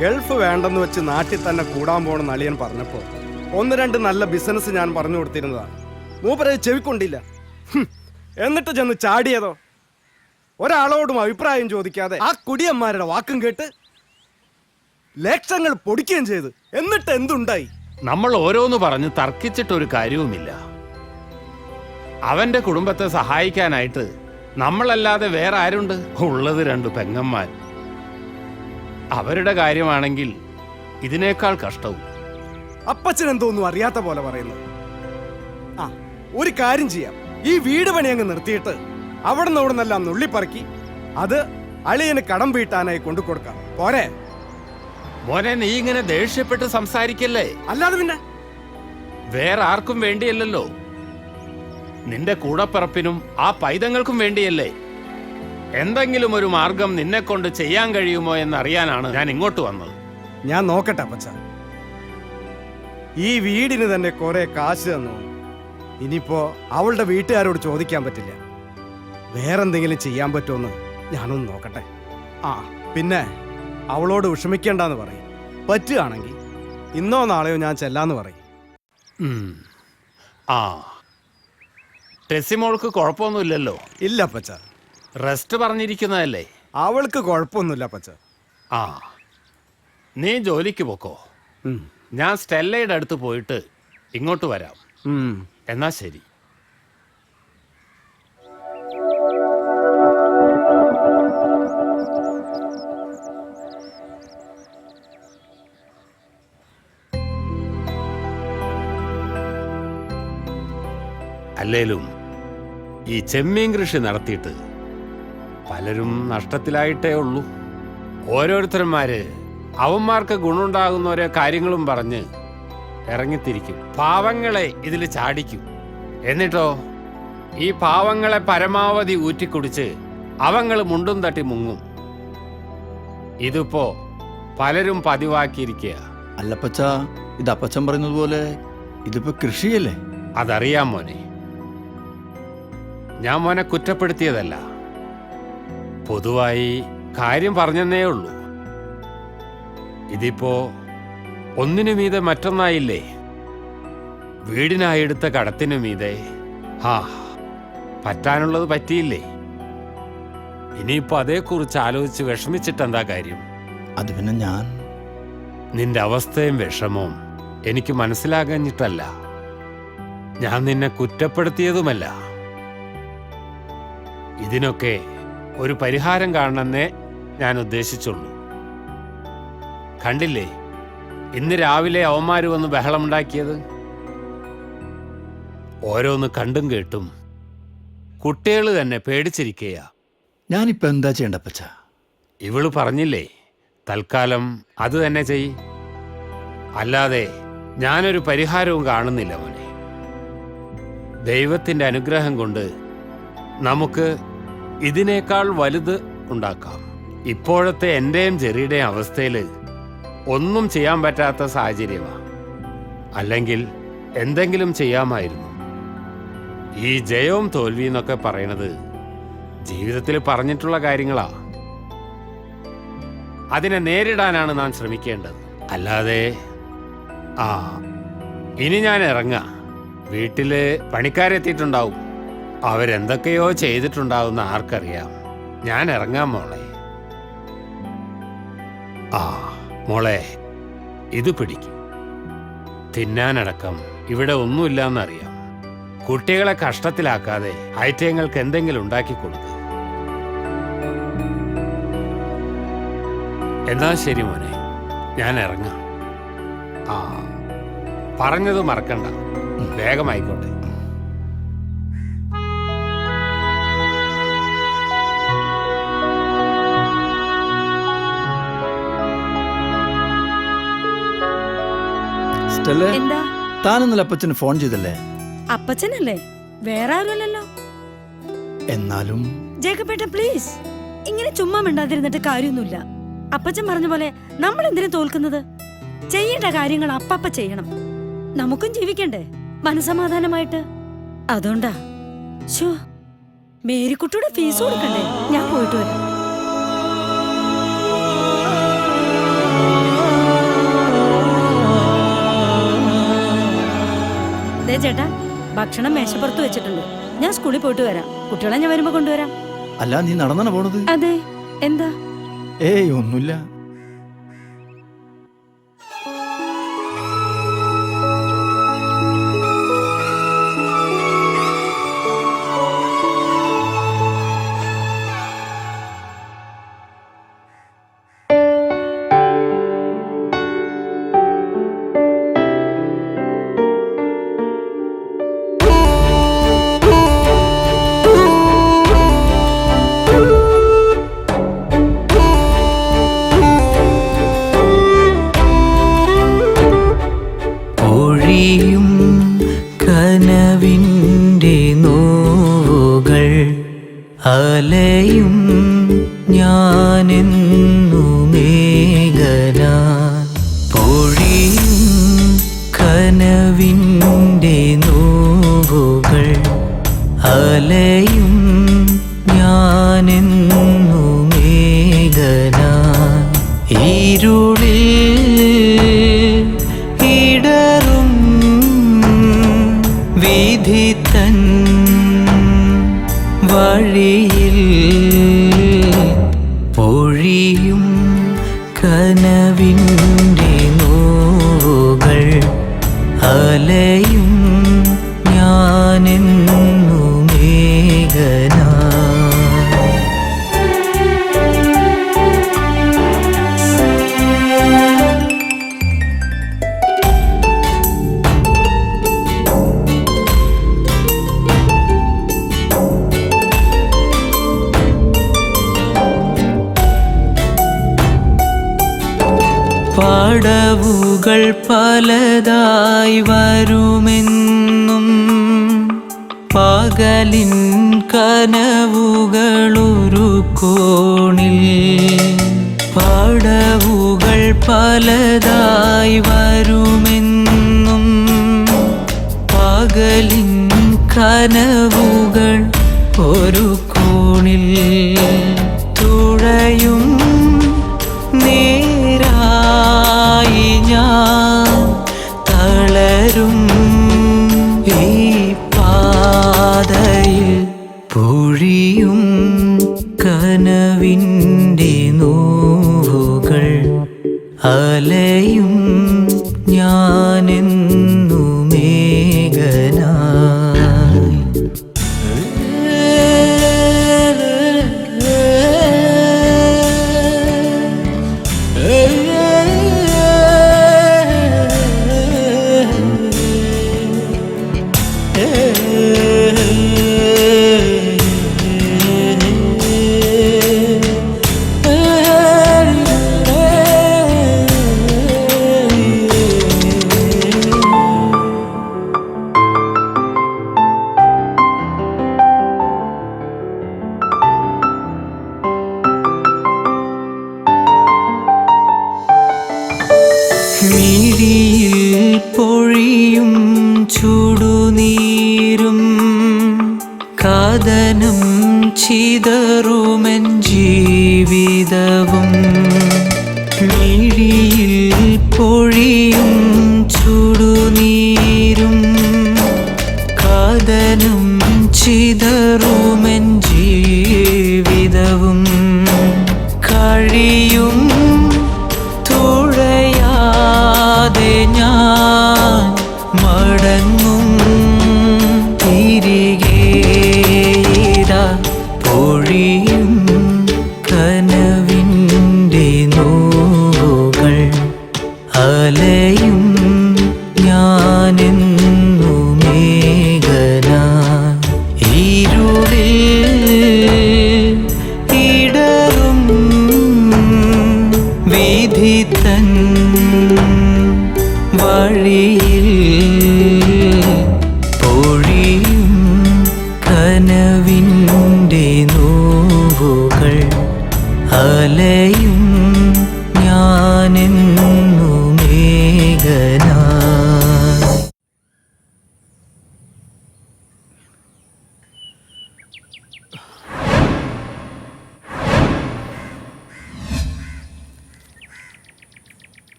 ഗൾഫ് വേണ്ടെന്ന് വെച്ച് നാട്ടിൽ തന്നെ കൂടാൻ പോണെന്ന് അളിയൻ പറഞ്ഞപ്പോൾ 1-2 നല്ല ബിസിനസ് ഞാൻ പറഞ്ഞു കൊടുത്തിരുന്നതാണ്. മൂപ്പരെ ചെവിക്കൊണ്ടില്ല. എന്നിട്ട് ചെന്ന് ചാടിയതോ? ഒരാളോടും അഭിപ്രായം ചോദിക്കാതെ ആ കുടിയന്മാരുടെ വാക്കും കേട്ട് ലക്ഷങ്ങൾ പൊടിക്കുകയും ചെയ്ത്. എന്നിട്ട് എന്തുണ്ടായി? നമ്മൾ ഓരോന്ന് പറഞ്ഞ് തർക്കിച്ചിട്ടൊരു കാര്യവുമില്ല. അവന്റെ കുടുംബത്തെ സഹായിക്കാനായിട്ട് നമ്മളല്ലാതെ വേറെ ആരുണ്ട്? ഉള്ളത് 2 പെങ്ങന്മാർ. അവരുടെ കാര്യമാണെങ്കിൽ ഇതിനേക്കാൾ കഷ്ടവും. അപ്പച്ചൻ എന്തോന്നും അറിയാത്ത പോലെ പറയുന്നത്. ആ ഒരു കാര്യം ചെയ്യാം, ഈ വീട് പണി അങ്ങ് നിർത്തിയിട്ട് അവിടെ നിന്നെല്ലാം നുള്ളിപ്പറക്കി അത് അളിയന് കടം വീട്ടാനായി കൊണ്ടു കൊടുക്കാം. പോരെ? മോനെ നീ ഇങ്ങനെ ദേഷ്യപ്പെട്ട് സംസാരിക്കല്ലേ. അല്ലാതെ പിന്നെ വേറെ ആർക്കും വേണ്ടിയല്ലല്ലോ, നിന്റെ കൂടപ്പിറപ്പിനും ആ പൈതങ്ങൾക്കും വേണ്ടിയല്ലേ. എന്തെങ്കിലും ഒരു മാർഗം നിന്നെ കൊണ്ട് ചെയ്യാൻ കഴിയുമോ എന്നറിയാനാണ് ഞാൻ ഇങ്ങോട്ട് വന്നത്. ഞാൻ നോക്കട്ടെ അപ്പച്ച. ഈ വീടിന് തന്നെ കുറെ കാശ് തന്നു. ഇനിയിപ്പോ അവളുടെ വീട്ടുകാരോട് ചോദിക്കാൻ പറ്റില്ല. വേറെന്തെങ്കിലും ചെയ്യാൻ പറ്റുമെന്ന് ഞാനൊന്ന് നോക്കട്ടെ. ആ പിന്നെ അവളോട് വിഷമിക്കേണ്ടെന്ന് പറയും. പറ്റുകയാണെങ്കിൽ ഇന്നോ നാളെയോ ഞാൻ ചെല്ലാന്ന് പറയും. ആ ടെസിമോൾക്ക് കുഴപ്പമൊന്നുമില്ലല്ലോ? ഇല്ല അപ്പച്ച. റെസ്റ്റ് പറഞ്ഞിരിക്കുന്നതല്ലേ? അവൾക്ക് കുഴപ്പമൊന്നുമില്ല അപ്പച്ച. ആ നീ ജോലിക്ക് പോക്കോ. ഞാൻ സ്റ്റെല്ലയുടെ അടുത്ത് പോയിട്ട് ഇങ്ങോട്ട് വരാം. എന്നാ ശരി. അല്ലേലും ഈ ചെമ്മീൻ കൃഷി നടത്തിയിട്ട് പലരും നഷ്ടത്തിലായിട്ടേ ഉള്ളൂ. ഓരോരുത്തന്മാര് അവന്മാർക്ക് ഗുണമുണ്ടാകുന്ന ഓരോ കാര്യങ്ങളും പറഞ്ഞ് ഇറങ്ങിത്തിരിക്കും. പാവങ്ങളെ ഇതിൽ ചാടിക്കും. എന്നിട്ടോ ഈ പാവങ്ങളെ പരമാവധി ഊറ്റിക്കുടിച്ച് അവങ്ങൾ മുണ്ടും തട്ടി മുങ്ങും. ഇതിപ്പോ പലരും പതിവാക്കിയിരിക്കുക. അല്ലപ്പച്ച, ഇത് അപ്പച്ചൻ പറയുന്നത് പോലെ ഇതിപ്പോ കൃഷിയല്ലേ? അതറിയാം മോനെ. ഞാൻ മോനെ കുറ്റപ്പെടുത്തിയതല്ല, പൊതുവായി കാര്യം പറഞ്ഞെന്നേ ഉള്ളൂ. ഇതിപ്പോ ഒന്നിനു മീതെ മറ്റൊന്നായില്ലേ. വീടിനായെടുത്ത കടത്തിനു മീതെ പറ്റാനുള്ളത് പറ്റിയില്ലേ. ഇനിയിപ്പോ അതേക്കുറിച്ച് ആലോചിച്ച് വിഷമിച്ചിട്ടെന്താ കാര്യം? അത് പിന്നെ നിന്റെ അവസ്ഥയും വിഷമവും എനിക്ക് മനസ്സിലാകാഞ്ഞിട്ടല്ല, ഞാൻ നിന്നെ കുറ്റപ്പെടുത്തിയതുമല്ല. ഇതിനൊക്കെ ഒരു പരിഹാരം കാണണമെന്നേ ഞാൻ ഉദ്ദേശിച്ചുള്ളൂ. കണ്ടില്ലേ ഇന്ന് രാവിലെ അവന്മാര് വന്ന് ബഹളമുണ്ടാക്കിയത്? ഓരോന്ന് കണ്ടും കേട്ടും കുട്ടികൾ തന്നെ പേടിച്ചിരിക്കയാ. ഞാനിപ്പോ എന്താ ചെയ്യണ്ടപ്പച്ച? ഇവള് പറഞ്ഞില്ലേ, തൽക്കാലം അത് തന്നെ ചെയ്. അല്ലാതെ ഞാനൊരു പരിഹാരവും കാണുന്നില്ല മോനെ. ദൈവത്തിൻ്റെ അനുഗ്രഹം കൊണ്ട് നമുക്ക് ഇതിനേക്കാൾ വലുത് ഉണ്ടാക്കാം. ഇപ്പോഴത്തെ എൻ്റെയും ജെറിയുടെയും അവസ്ഥയിൽ ഒന്നും ചെയ്യാൻ പറ്റാത്ത സാഹചര്യമാണ്. അല്ലെങ്കിൽ എന്തെങ്കിലും ചെയ്യാമായിരുന്നു. ഈ ജയവും തോൽവി എന്നൊക്കെ പറയണത് ജീവിതത്തിൽ പറഞ്ഞിട്ടുള്ള കാര്യങ്ങളാ. അതിനെ നേരിടാനാണ് നാം ശ്രമിക്കേണ്ടത്. അല്ലാതെ ഇനി ഞാൻ ഇറങ്ങാം. വീട്ടില് പണിക്കാരെത്തിയിട്ടുണ്ടാവും. അവരെന്തൊക്കെയോ ചെയ്തിട്ടുണ്ടാവുന്ന ആർക്കറിയാം. ഞാൻ ഇറങ്ങാം മോളെ. മോളെ, ഇത് പിടിക്കും. തിന്നാനടക്കം ഇവിടെ ഒന്നുമില്ലെന്നറിയാം. കുട്ടികളെ കഷ്ടത്തിലാക്കാതെ ഐറ്റങ്ങൾക്ക് എന്തെങ്കിലും ഉണ്ടാക്കി കൊടുക്കുക. എന്നാ ശരി മോനെ, ഞാൻ ഇറങ്ങാം. പറഞ്ഞത് മറക്കണ്ട. വേഗമായിക്കോട്ടെ. എന്താ? താനെന്നല്ല അപ്പച്ചന് ഫോൺ ചെയ്തല്ലേ? അപ്പച്ചനല്ലേ, വേറെ ആരുമല്ലല്ലോ. എന്നാലും ജേക്കബേട്ട പ്ലീസ്, ഇങ്ങനെ ചുമ്മാ മിണ്ടാതിരുന്നിട്ട് കാര്യമൊന്നുമില്ല. അപ്പച്ചൻ പറഞ്ഞ പോലെ നമ്മൾ എന്തിനു തോൽക്കുന്നത്? ചെയ്യേണ്ട കാര്യങ്ങൾ അപ്പപ്പ ചെയ്യണം. നമുക്കും ജീവിക്കണ്ടേ മനസമാധാനമായിട്ട്. അതുകൊണ്ടാ. ശോ, മേരിക്കുട്ടിയുടെ ഫീസ് കൊടുക്കണ്ടേ? ഞാൻ പോയിട്ട് വരാം. ചേട്ടാ, ഭക്ഷണം മേശപ്പുറത്ത് വെച്ചിട്ടുണ്ട്. ഞാൻ സ്കൂളിൽ പോയിട്ട് വരാം. കുട്ടികളെ ഞാൻ വരുമ്പോ കൊണ്ടുവരാം. അല്ല, നീ നടന്നാണ് പോണത്? അതെ. എന്താ? ഏയ് ഒന്നുമില്ല. കനവിൻ്റെ നോവുകൾ അലയും ഞാനെന്നു മേഘനാൻ. പൊഴിയും കനവിൻ്റെ നോവുകൾ അലയും ഞാനെന്നു മേഘനാൻ. ഇരുളിൽ ഇടറും വിധി തൻ വഴിയിൽ പൊഴിയും കനവിൻ്റെ നോവുകൾ അലയും ഞാനെന്നു മേഘനാ. പടവുകൾ പലതായി വരുമെന്നും പകലിൻ കനവുകളൊരു കോണിൽ. പടവുകൾ പലതായി വരുമെന്നും പകലിൻ കനവുകൾ ഒരു കോണിൽ. തുഴയും നേരായി ഞാൻ തളരും ഈ പാതയിൽ. പൊഴിയും കനവിൻ്റെ നോവുകൾ അലയും ഞാനെന്നു മേഘനായി. മിഴിയിൽ പൊഴിയും ചുടുനീരും കാതനം ചിതറുമെൻ ജീവിതവും മിഴിയിൽ പൊഴിയും ചുടുനീരും കാതനം ചിതറുമെൻ ജീവിതവും കഴിയും തുഴയാതെ ഞാൻ മടങ്ങും തിരികെ ഇതാ പൊഴിയും കനവിൻ്റെ നോവുകൾ അലയും ഞാനെന്നു മേഘനായി ഇരുളിൽ ഇടറും വിധി തൻ വഴിയിൽ പൊഴിയും കനവിൻ്റെ നോവുകൾ അലയും ഞാനെന്നു മേഘനായി.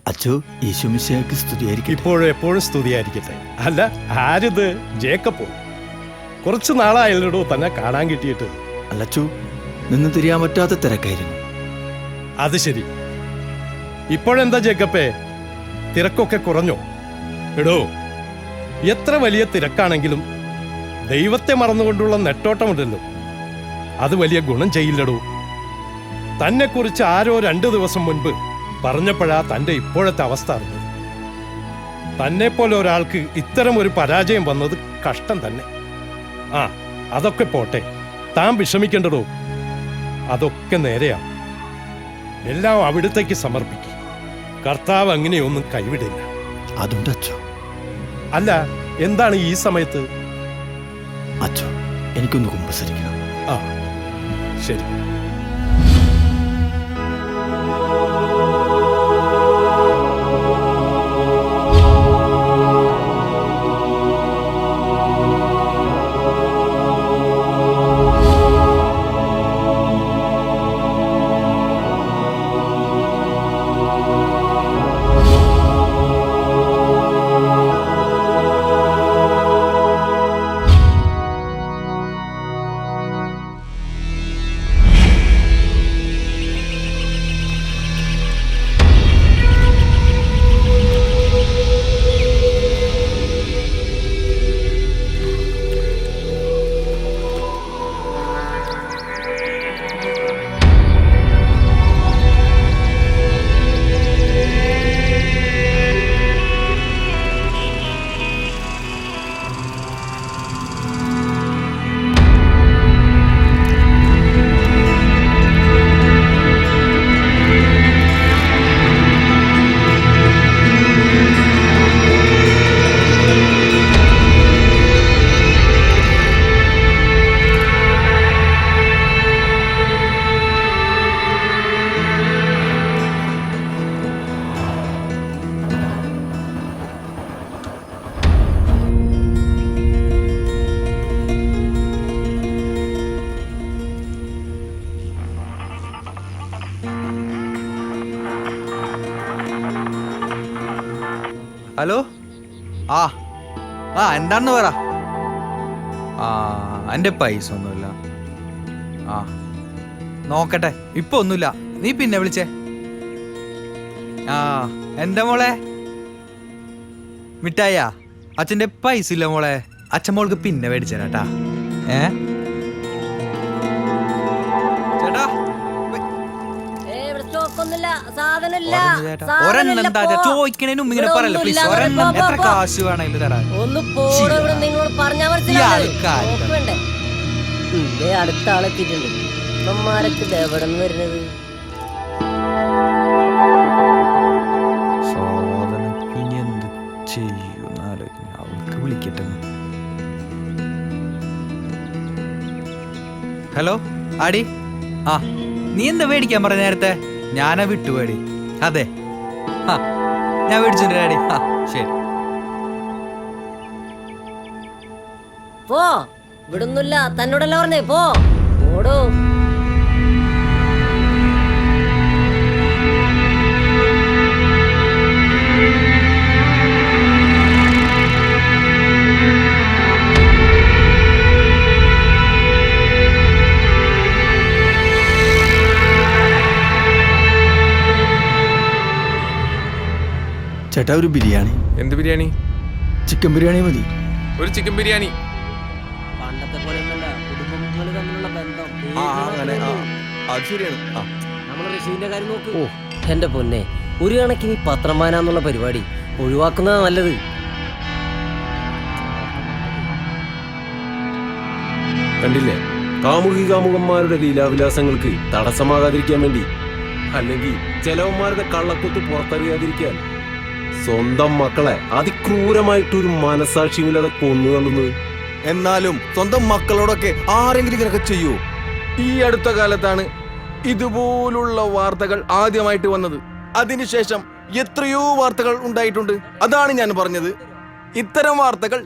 അച്ചോ, ഈശോമിശിഹായ്ക്ക് സ്തുതിയായിരിക്കട്ടെ. ഇപ്പോഴും എപ്പോഴും സ്തുതിയായിരിക്കട്ടെ. അല്ല, ആരിത്? ജേക്കബോ? കുറച്ചു നാളായല്ലോ തന്നെ കാണാൻ കിട്ടിയിട്ട്. അല്ലച്ചോ, നിന്ന് തിരിയാൻ പറ്റാത്ത തിരക്കായിരുന്നു. അത് ശരി. ഇപ്പോഴെന്താ ജേക്കപ്പേ, തിരക്കൊക്കെ കുറഞ്ഞോ? എടോ, എത്ര വലിയ തിരക്കാണെങ്കിലും ദൈവത്തെ മറന്നുകൊണ്ടുള്ള നെട്ടോട്ടമുണ്ടല്ലോ, അത് വലിയ ഗുണം ചെയ്യില്ലടോ. തന്നെക്കുറിച്ച് ആരോ 2 ദിവസം മുൻപ് പറഞ്ഞപ്പോഴാ തൻ്റെ ഇപ്പോഴത്തെ അവസ്ഥ അറിഞ്ഞത്. തന്നെപ്പോലെ ഒരാൾക്ക് ഇത്തരം ഒരു പരാജയം വന്നത് കഷ്ടം തന്നെ. ആ, അതൊക്കെ പോട്ടെ, താൻ വിഷമിക്കേണ്ടടോ. അതൊക്കെ നേരെയാവും. എല്ലാം അവിടുത്തേക്ക് സമർപ്പിക്കും. കർത്താവ് അങ്ങനെയൊന്നും കൈവിടില്ല. അതുണ്ട് അച്ചോ. അല്ല, എന്താണ് ഈ സമയത്ത്? അച്ചോ, എനിക്കൊന്ന് കുമ്പസരിക്കണം. ആ, ശരി. ഹലോ ആ ആ എന്താണെന്ന് പറ. ആ എൻ്റെ പൈസ ഒന്നുമില്ല. ആ നോക്കട്ടെ, ഇപ്പൊ ഒന്നുമില്ല, നീ പിന്നെ വിളിച്ചേ. ആ എന്താ മോളെ മിഠായിയാ? അച്ഛൻ്റെ പൈസ ഇല്ല മോളെ, അച്ഛൻ മോൾക്ക് പിന്നെ മേടിച്ചേരാട്ടാ. ചേട്ടാ ഒരെണ്ണം എന്താ ചോദിക്കണേനും ഇങ്ങനെ പറയല്ലേ പ്ലീസ്. ഒരെണ്ണം എത്ര കാശ് വേണമെങ്കിലും തരാൻ. അടുത്ത ആളെത്തിയിട്ടുണ്ട്. ഇവന്മാരൊക്കെ എവിടെ നിന്ന് വരുന്നത്? സാധനം ഇനി എന്ത് ചെയ്യുന്ന ആലോചിക്കുന്നു. അവൾക്ക് വിളിക്കട്ടെ. ഹലോ ആടി. ആ നീ എന്താ മേടിക്കാൻ പറഞ്ഞ നേരത്തെ? ഞാനാ വിട്ടുപോടി. അതെ ആ ഞാൻ മേടിച്ചിട്ടുണ്ട് ആടി. ആ ശരി. പോ, ഇവിടൊന്നുമില്ല, തന്നോടല്ല പറഞ്ഞേ, പോ ഓടോ. ചേട്ടാ ഒരു ബിരിയാണി. എന്ത് ബിരിയാണി? ചിക്കൻ ബിരിയാണി മതി. ഒരു ചിക്കൻ ബിരിയാണി. പണ്ടത്തെ പോലെ കുടുംബങ്ങൾ തമ്മിലുള്ള ബന്ധം അത് ശരിയാണ്. നമ്മൾ ഋഷീന്റെ കാര്യം നോക്ക്. ഓ എന്റെ പൊന്നെ, ഒരു കണക്കിന് ഈ പത്രമാനാന്നുള്ള പരിപാടി ഒഴിവാക്കുന്നതാ നല്ലത്. കണ്ടില്ലേ, കാമുകന്മാരുടെ ലീലാവിലാസങ്ങൾക്ക് തടസ്സമാകാതിരിക്കാൻ വേണ്ടി, അല്ലെങ്കിൽ ചിലവന്മാരുടെ കള്ളക്കൊത്ത് പുറത്തറിയാതിരിക്കാൻ സ്വന്തം മക്കളെ അതിക്രൂരമായിട്ടൊരു മനസാക്ഷിയില്ലാതെ കൊന്നുതള്ളുന്നത്. എന്നാലും സ്വന്തം മക്കളോടൊക്കെ ആരെങ്കിലും ഇങ്ങനെയൊക്കെ ചെയ്യൂ? ഈ അടുത്ത കാലത്താണ് ഇതുപോലുള്ള വാർത്തകൾ ആദ്യമായിട്ട് വന്നത്. അതിനുശേഷം എത്രയോ വാർത്തകൾ ഉണ്ടായിട്ടുണ്ട്. അതാണ് ഞാൻ പറഞ്ഞത്, ഇത്തരം വാർത്തകൾ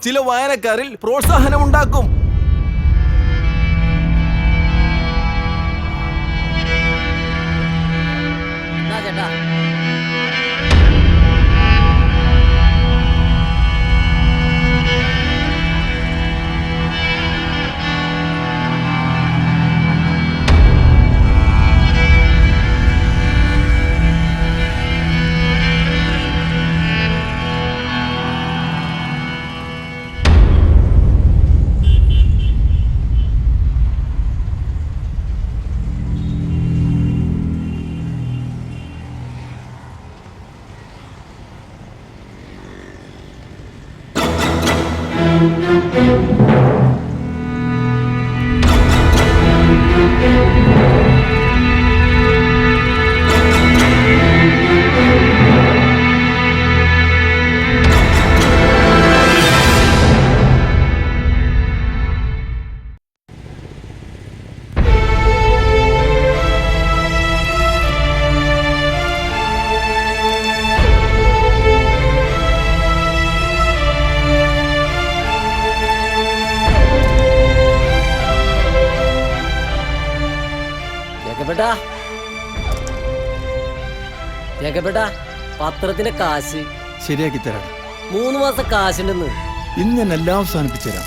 ചില വായനക്കാരിൽ പ്രോത്സാഹനമുണ്ടാക്കും. ചേട്ടാ പത്രത്തിന്റെ കാശ് ശരിയാക്കി തരാം. 3 മാസം കാശുണ്ടെന്ന്. ഇന്ന് ഞാൻ എല്ലാം അവസാനിപ്പിച്ചു തരാം.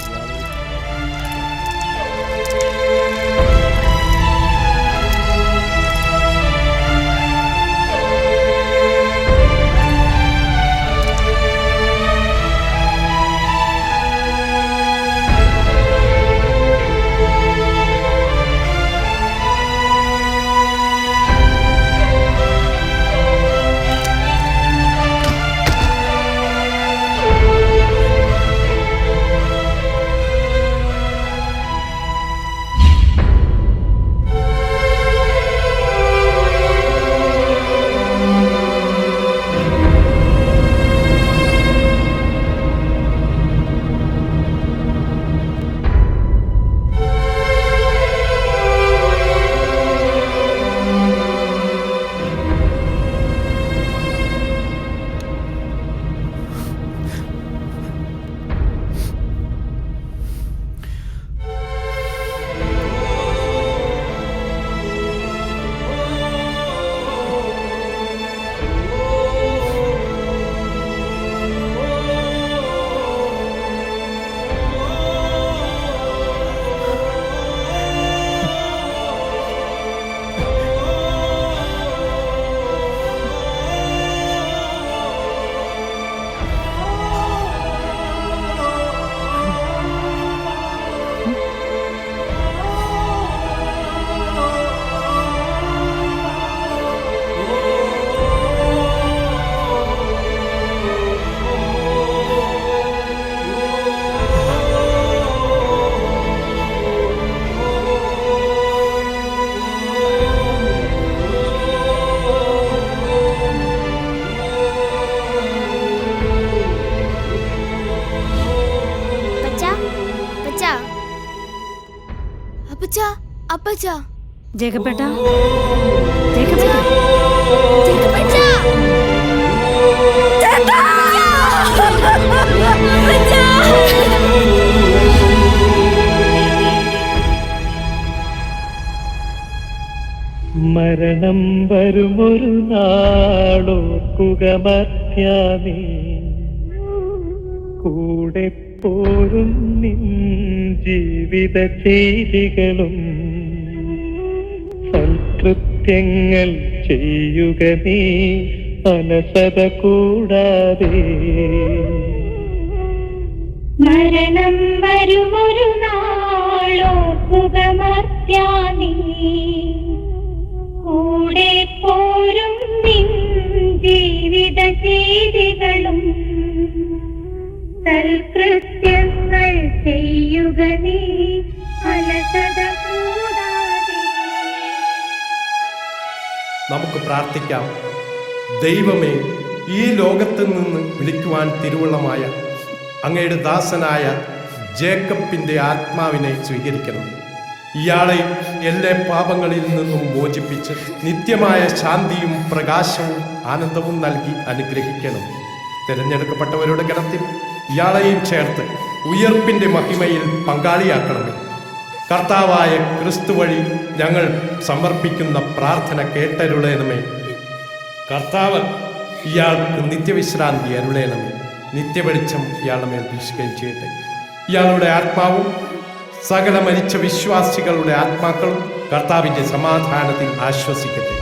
അപ്പച്ച ജേക്കപ്പേട്ട ജേക്കപ്പേട്ട ജേക്കപ്പേട്ട മരണം വരുമൊരു നാളോർക്കുക മർത്യാനേ, കൂടെ പോരും നിൻ ജീവിത ചെയ്തികളും സൽകൃത്യങ്ങൾ ചെയ്യുക നീ അലസത കൂടാതെ. മരണം വരുമൊരു നാളോർക്കുക മർത്യാനേ, കൂടെ പോരും നിൻ ജീവിത ചെയ്തികളും സൽകൃത്യങ്ങൾ ചെയ്യുക നീ അലസത കൂടാതെ. നമുക്ക് പ്രാർത്ഥിക്കാം. ദൈവമേ, ഈ ലോകത്ത് നിന്ന് വിളിക്കുവാൻ തിരുവുള്ളമായ അങ്ങയുടെ ദാസനായ ജേക്കബിൻ്റെ ആത്മാവിനെ സ്വീകരിക്കണം. ഇയാളെ എല്ലാ പാപങ്ങളിൽ നിന്നും മോചിപ്പിച്ച് നിത്യമായ ശാന്തിയും പ്രകാശവും ആനന്ദവും നൽകി അനുഗ്രഹിക്കണം. തിരഞ്ഞെടുക്കപ്പെട്ടവരുടെ ഗണത്തിൽ ഇയാളെയും ചേർത്ത് ഉയർപ്പിൻ്റെ മഹിമയിൽ പങ്കാളിയാക്കണമേ. കർത്താവായ ക്രിസ്തു വഴി ഞങ്ങൾ സമർപ്പിക്കുന്ന പ്രാർത്ഥന കേട്ടരുളേണമേ. കർത്താവ് ഇയാൾക്ക് നിത്യവിശ്രാന്തി അരുളേണമേ. നിത്യവെളിച്ചം ഇയാളുടെ മേൽ വീശുകയും ചെയ്യട്ടെ. ഇയാളുടെ ആത്മാവും സകല മരിച്ച വിശ്വാസികളുടെ ആത്മാക്കളും കർത്താവിന്റെ സമാധാനത്തിൽ ആശ്വസിക്കട്ടെ.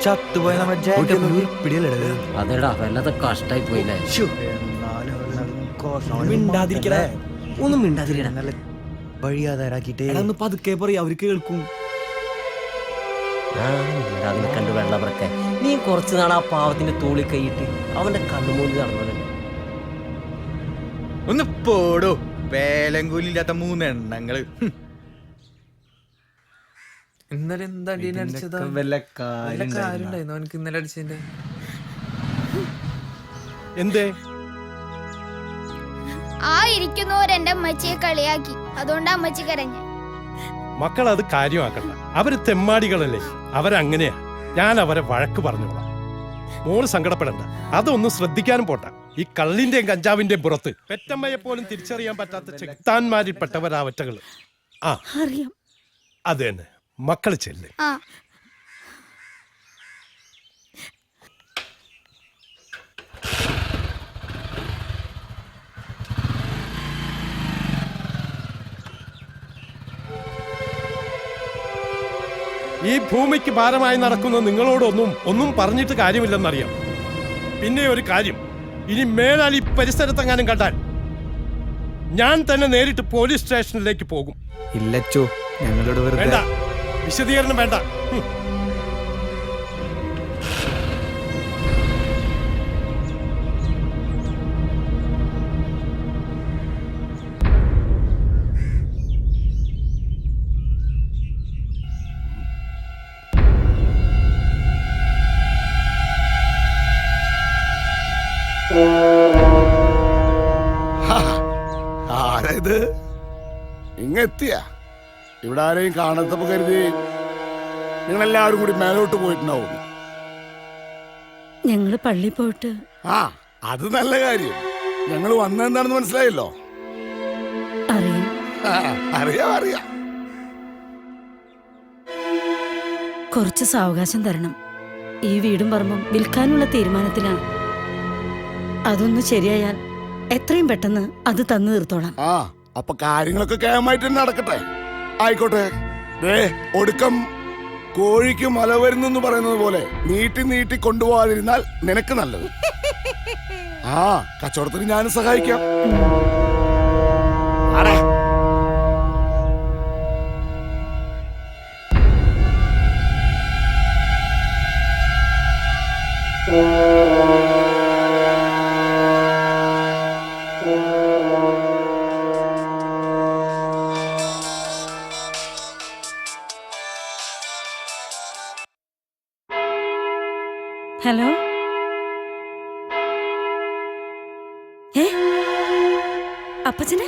ചത്തുപോയ നമ്മുടെ ജേക്കബ് പിടിയല്ലേ? അതെടാ വല്ലാതെ കഷ്ടായി പോയില്ലേ. ഒന്നും മിണ്ടാതിരിക്കണ വഴിയാതാരാക്കിട്ടേ ഒന്ന് പതുക്കെ പറയും, അവർക്ക് കേൾക്കും. അതിനെ കണ്ട് വെള്ളപ്പറക്കെ നീ കുറച്ചു നാൾ ആ പാവത്തിന്റെ തോളി കൈയിട്ട് അവന്റെ കണ്ണുമൂലി നടന്നല്ലേ. ഒന്ന് പോടോ, വേലങ്കൂലില്ലാത്ത മൂന്നെണ്ണങ്ങള്. ഇന്നലെ എന്താ അടിച്ചതാ? വല്ല കാര്യണ്ടായിരുന്നു അവനക്ക് ഇന്നലെ അടിച്ചതിന്റെ? എന്തേ ആ ഇരിക്കുന്നവരെന്റെ അമ്മച്ചിയെ കളിയാക്കി, അതുകൊണ്ട് അമ്മച്ചി കരഞ്ഞു. മക്കൾ അത് കാര്യമാക്കണ്ട. അവര് തെമ്മാടികളല്ലേ, അവരങ്ങനെയാ. ഞാൻ അവരെ വഴക്ക് പറഞ്ഞോളാം. മോള് സങ്കടപ്പെടണ്ട. അതൊന്നും ശ്രദ്ധിക്കാനും പോട്ടെ. ഈ കള്ളിന്റെയും കഞ്ചാവിന്റെയും പുറത്ത് പെറ്റമ്മയെ പോലും തിരിച്ചറിയാൻ പറ്റാത്ത ചെകുത്താന്മാരിൽ പെട്ടവരാവറ്റകള്. ആ അറിയാം. അത് തന്നെ. മക്കൾ ചെല്ല്. ആ ഈ ഭൂമിക്ക് ഭാരമായി നടക്കുന്ന നിങ്ങളോടൊന്നും പറഞ്ഞിട്ട് കാര്യമില്ലെന്നറിയാം. പിന്നെ ഒരു കാര്യം, ഇനി മേലാൽ ഈ പരിസരത്തെങ്ങാനും കണ്ടാൽ ഞാൻ തന്നെ നേരിട്ട് പോലീസ് സ്റ്റേഷനിലേക്ക് പോകും. ഇല്ലച്ചോ, ഞങ്ങളോട് വേണ്ട, വിശദീകരണം വേണ്ട. ആരായത് ഇങ്ങെത്തിയ? ഇവിടെ ആരെയും കാണാത്തപ്പോ കരുതി നിങ്ങളെല്ലാവരും കൂടി മേലോട്ട് പോയിട്ടുണ്ടാവും. ഞങ്ങള് പള്ളി പോയിട്ട്. ആ, അത് നല്ല കാര്യം. ഞങ്ങൾ വന്നെന്താണെന്ന് മനസ്സിലായല്ലോ. അറിയാം. അറിയാം അറിയാം. കുറച്ച് സാവകാശം തരണം. ഈ വീടും പറമ്പും വിൽക്കാനുള്ള തീരുമാനത്തിലാണ്. അതൊന്ന് ശരിയായാൽ എത്രയും പെട്ടെന്ന് അത് തന്നു തീർത്തോളാം. ആ, അപ്പൊ കാര്യങ്ങളൊക്കെ കേമായിട്ട് തന്നെ നടക്കട്ടെ. ആയിക്കോട്ടെ. ഒടുക്കം കോഴിക്ക് മല വരുന്നെന്ന് പറയുന്നത് പോലെ നീട്ടി നീട്ടി കൊണ്ടുപോകാതിരുന്നാൽ നിനക്ക് നല്ലത്. ആ, കച്ചവടത്തിന് ഞാനും സഹായിക്കാം. ആരാ ഹലോ. അപ്പച്ചനെ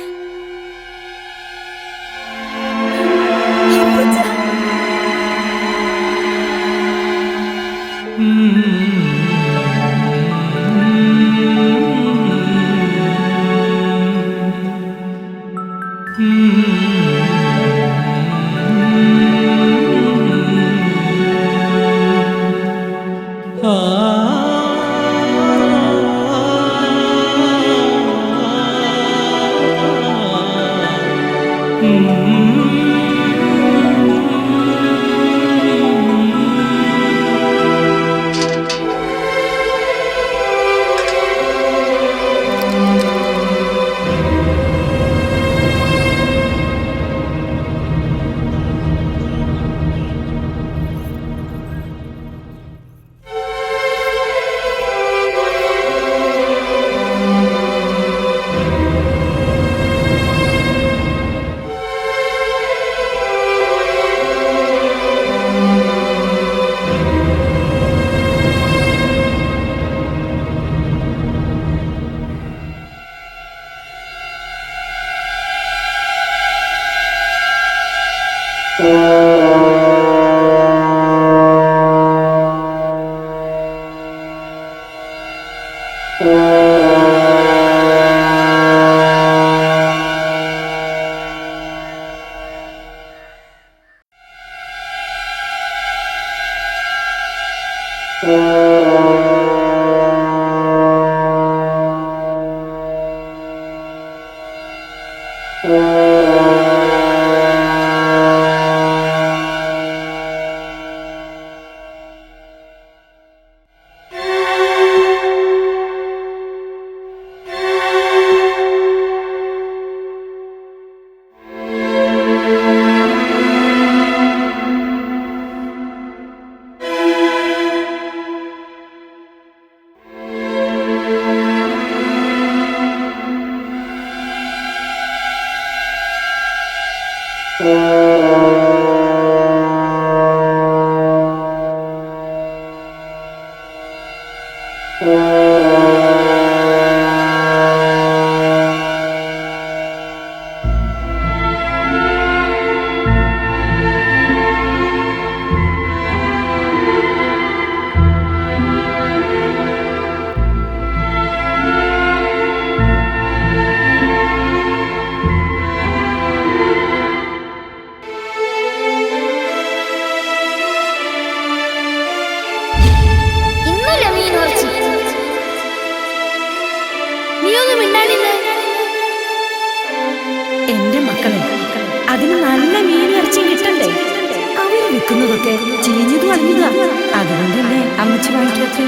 എന്റെ മക്കളെ അതിന് നല്ല മീനും ഇറച്ചിയും കിട്ടണ്ടേ? അവര് വിൽക്കുന്നതൊക്കെ ചീഞ്ഞതും അണിഞ്ഞതാ. അതുകൊണ്ടല്ലേ അമ്മച്ചി വാങ്ങിക്കാത്ത.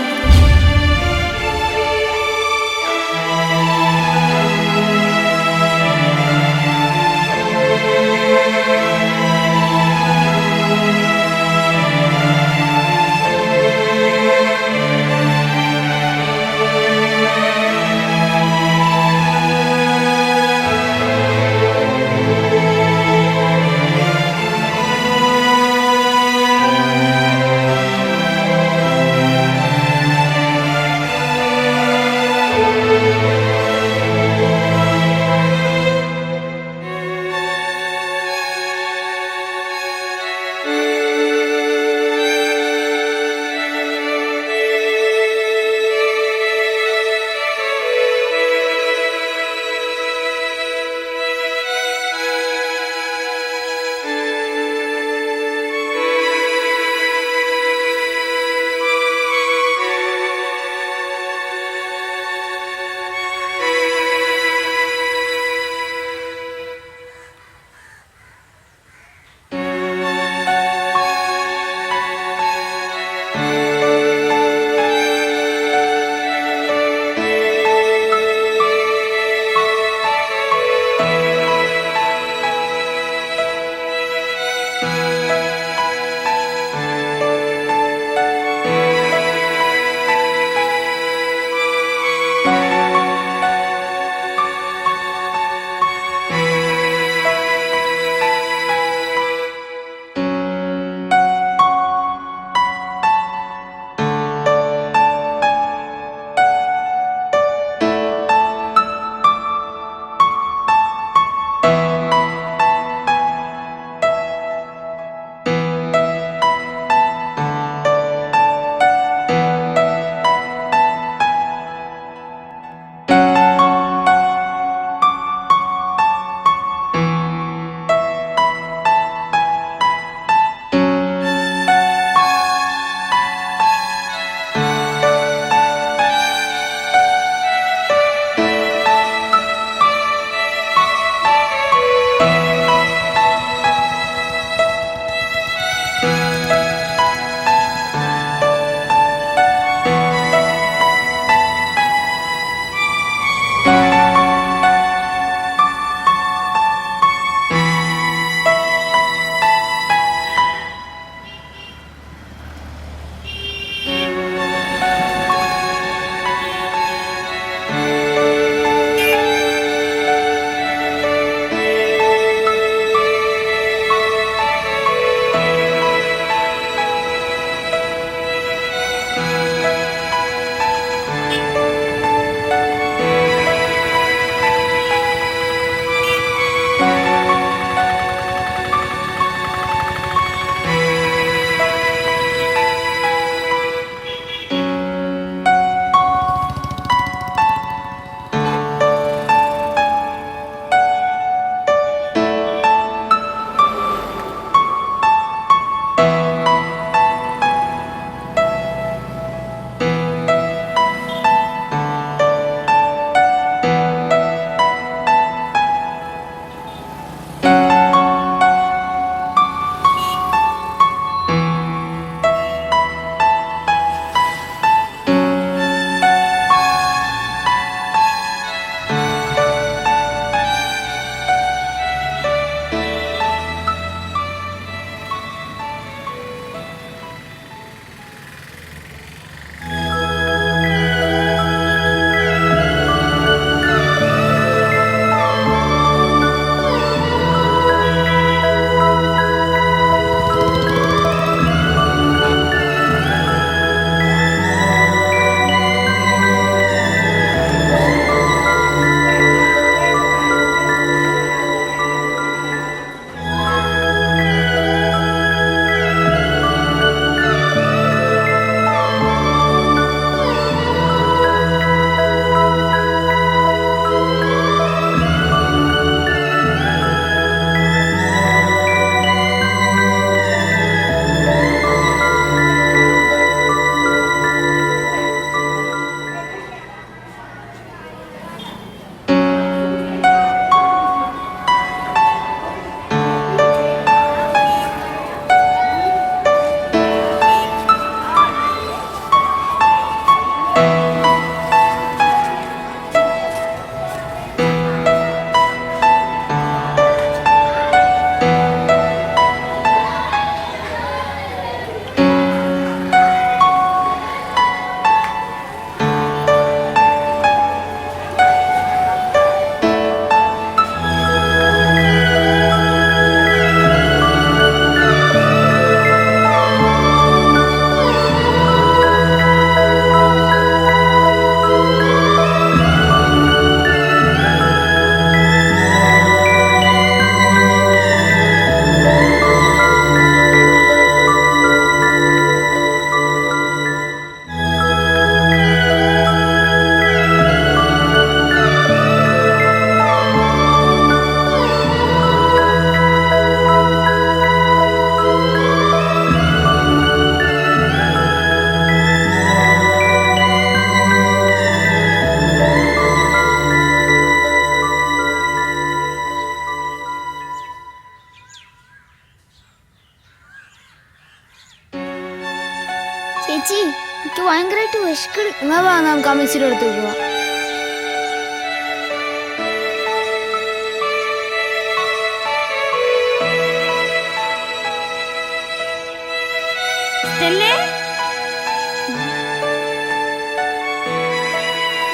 ചേച്ചി എനിക്ക് ഭയങ്കരമായിട്ട് വിശക്കണ്. എന്നാ വാ നമുക്ക് അമ്മച്ചിയുടെ അടുത്ത് പോവാ.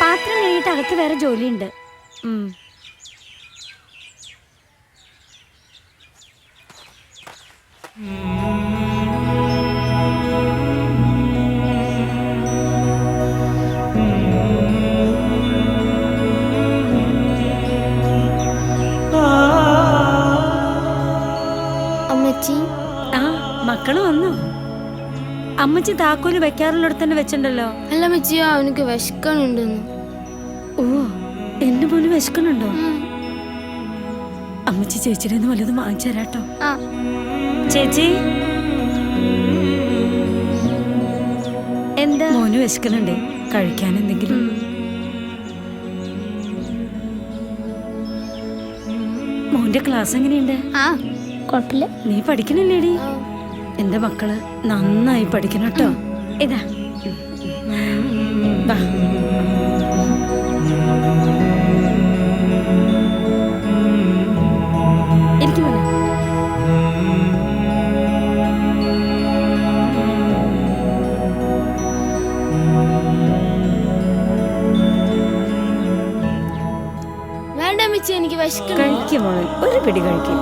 പാത്രം കഴിയിട്ട് അകത്ത് വേറെ ജോലിയുണ്ട്. അമ്മച്ചി ആ മക്കള് വന്നോ? അമ്മച്ചി താക്കോല് വെക്കാറുള്ളിടത്ത് തന്നെ വെച്ചിട്ടുണ്ടല്ലോ. അല്ല അമ്മച്ചിയോ, അവനക്ക് വിശക്കണുണ്ടെന്ന്. ഓ, എന്റെ മോന് വിശക്കണുണ്ടോ? അമ്മച്ചി ചേച്ചിയുടെ നിന്ന് വല്ലതും വാങ്ങിച്ചു തരാട്ടോ. ചേച്ചി എന്താ? മോന് വിശക്കണുണ്ട്, കഴിക്കാൻ എന്തെങ്കിലും. മോന്റെ ക്ലാസ് എങ്ങനെയുണ്ട്? കുഴപ്പമില്ല. നീ പഠിക്കണില്ലേടി? എന്റെ മക്കള് നന്നായി പഠിക്കണം കേട്ടോ. ഇതാ വാ. എനിക്ക് മോനെ വേണ്ട അമ്മച്ചി, എനിക്ക് വിശക്കണം. കഴിക്കും മോളെ, ഒരു പിടി കഴിക്കും.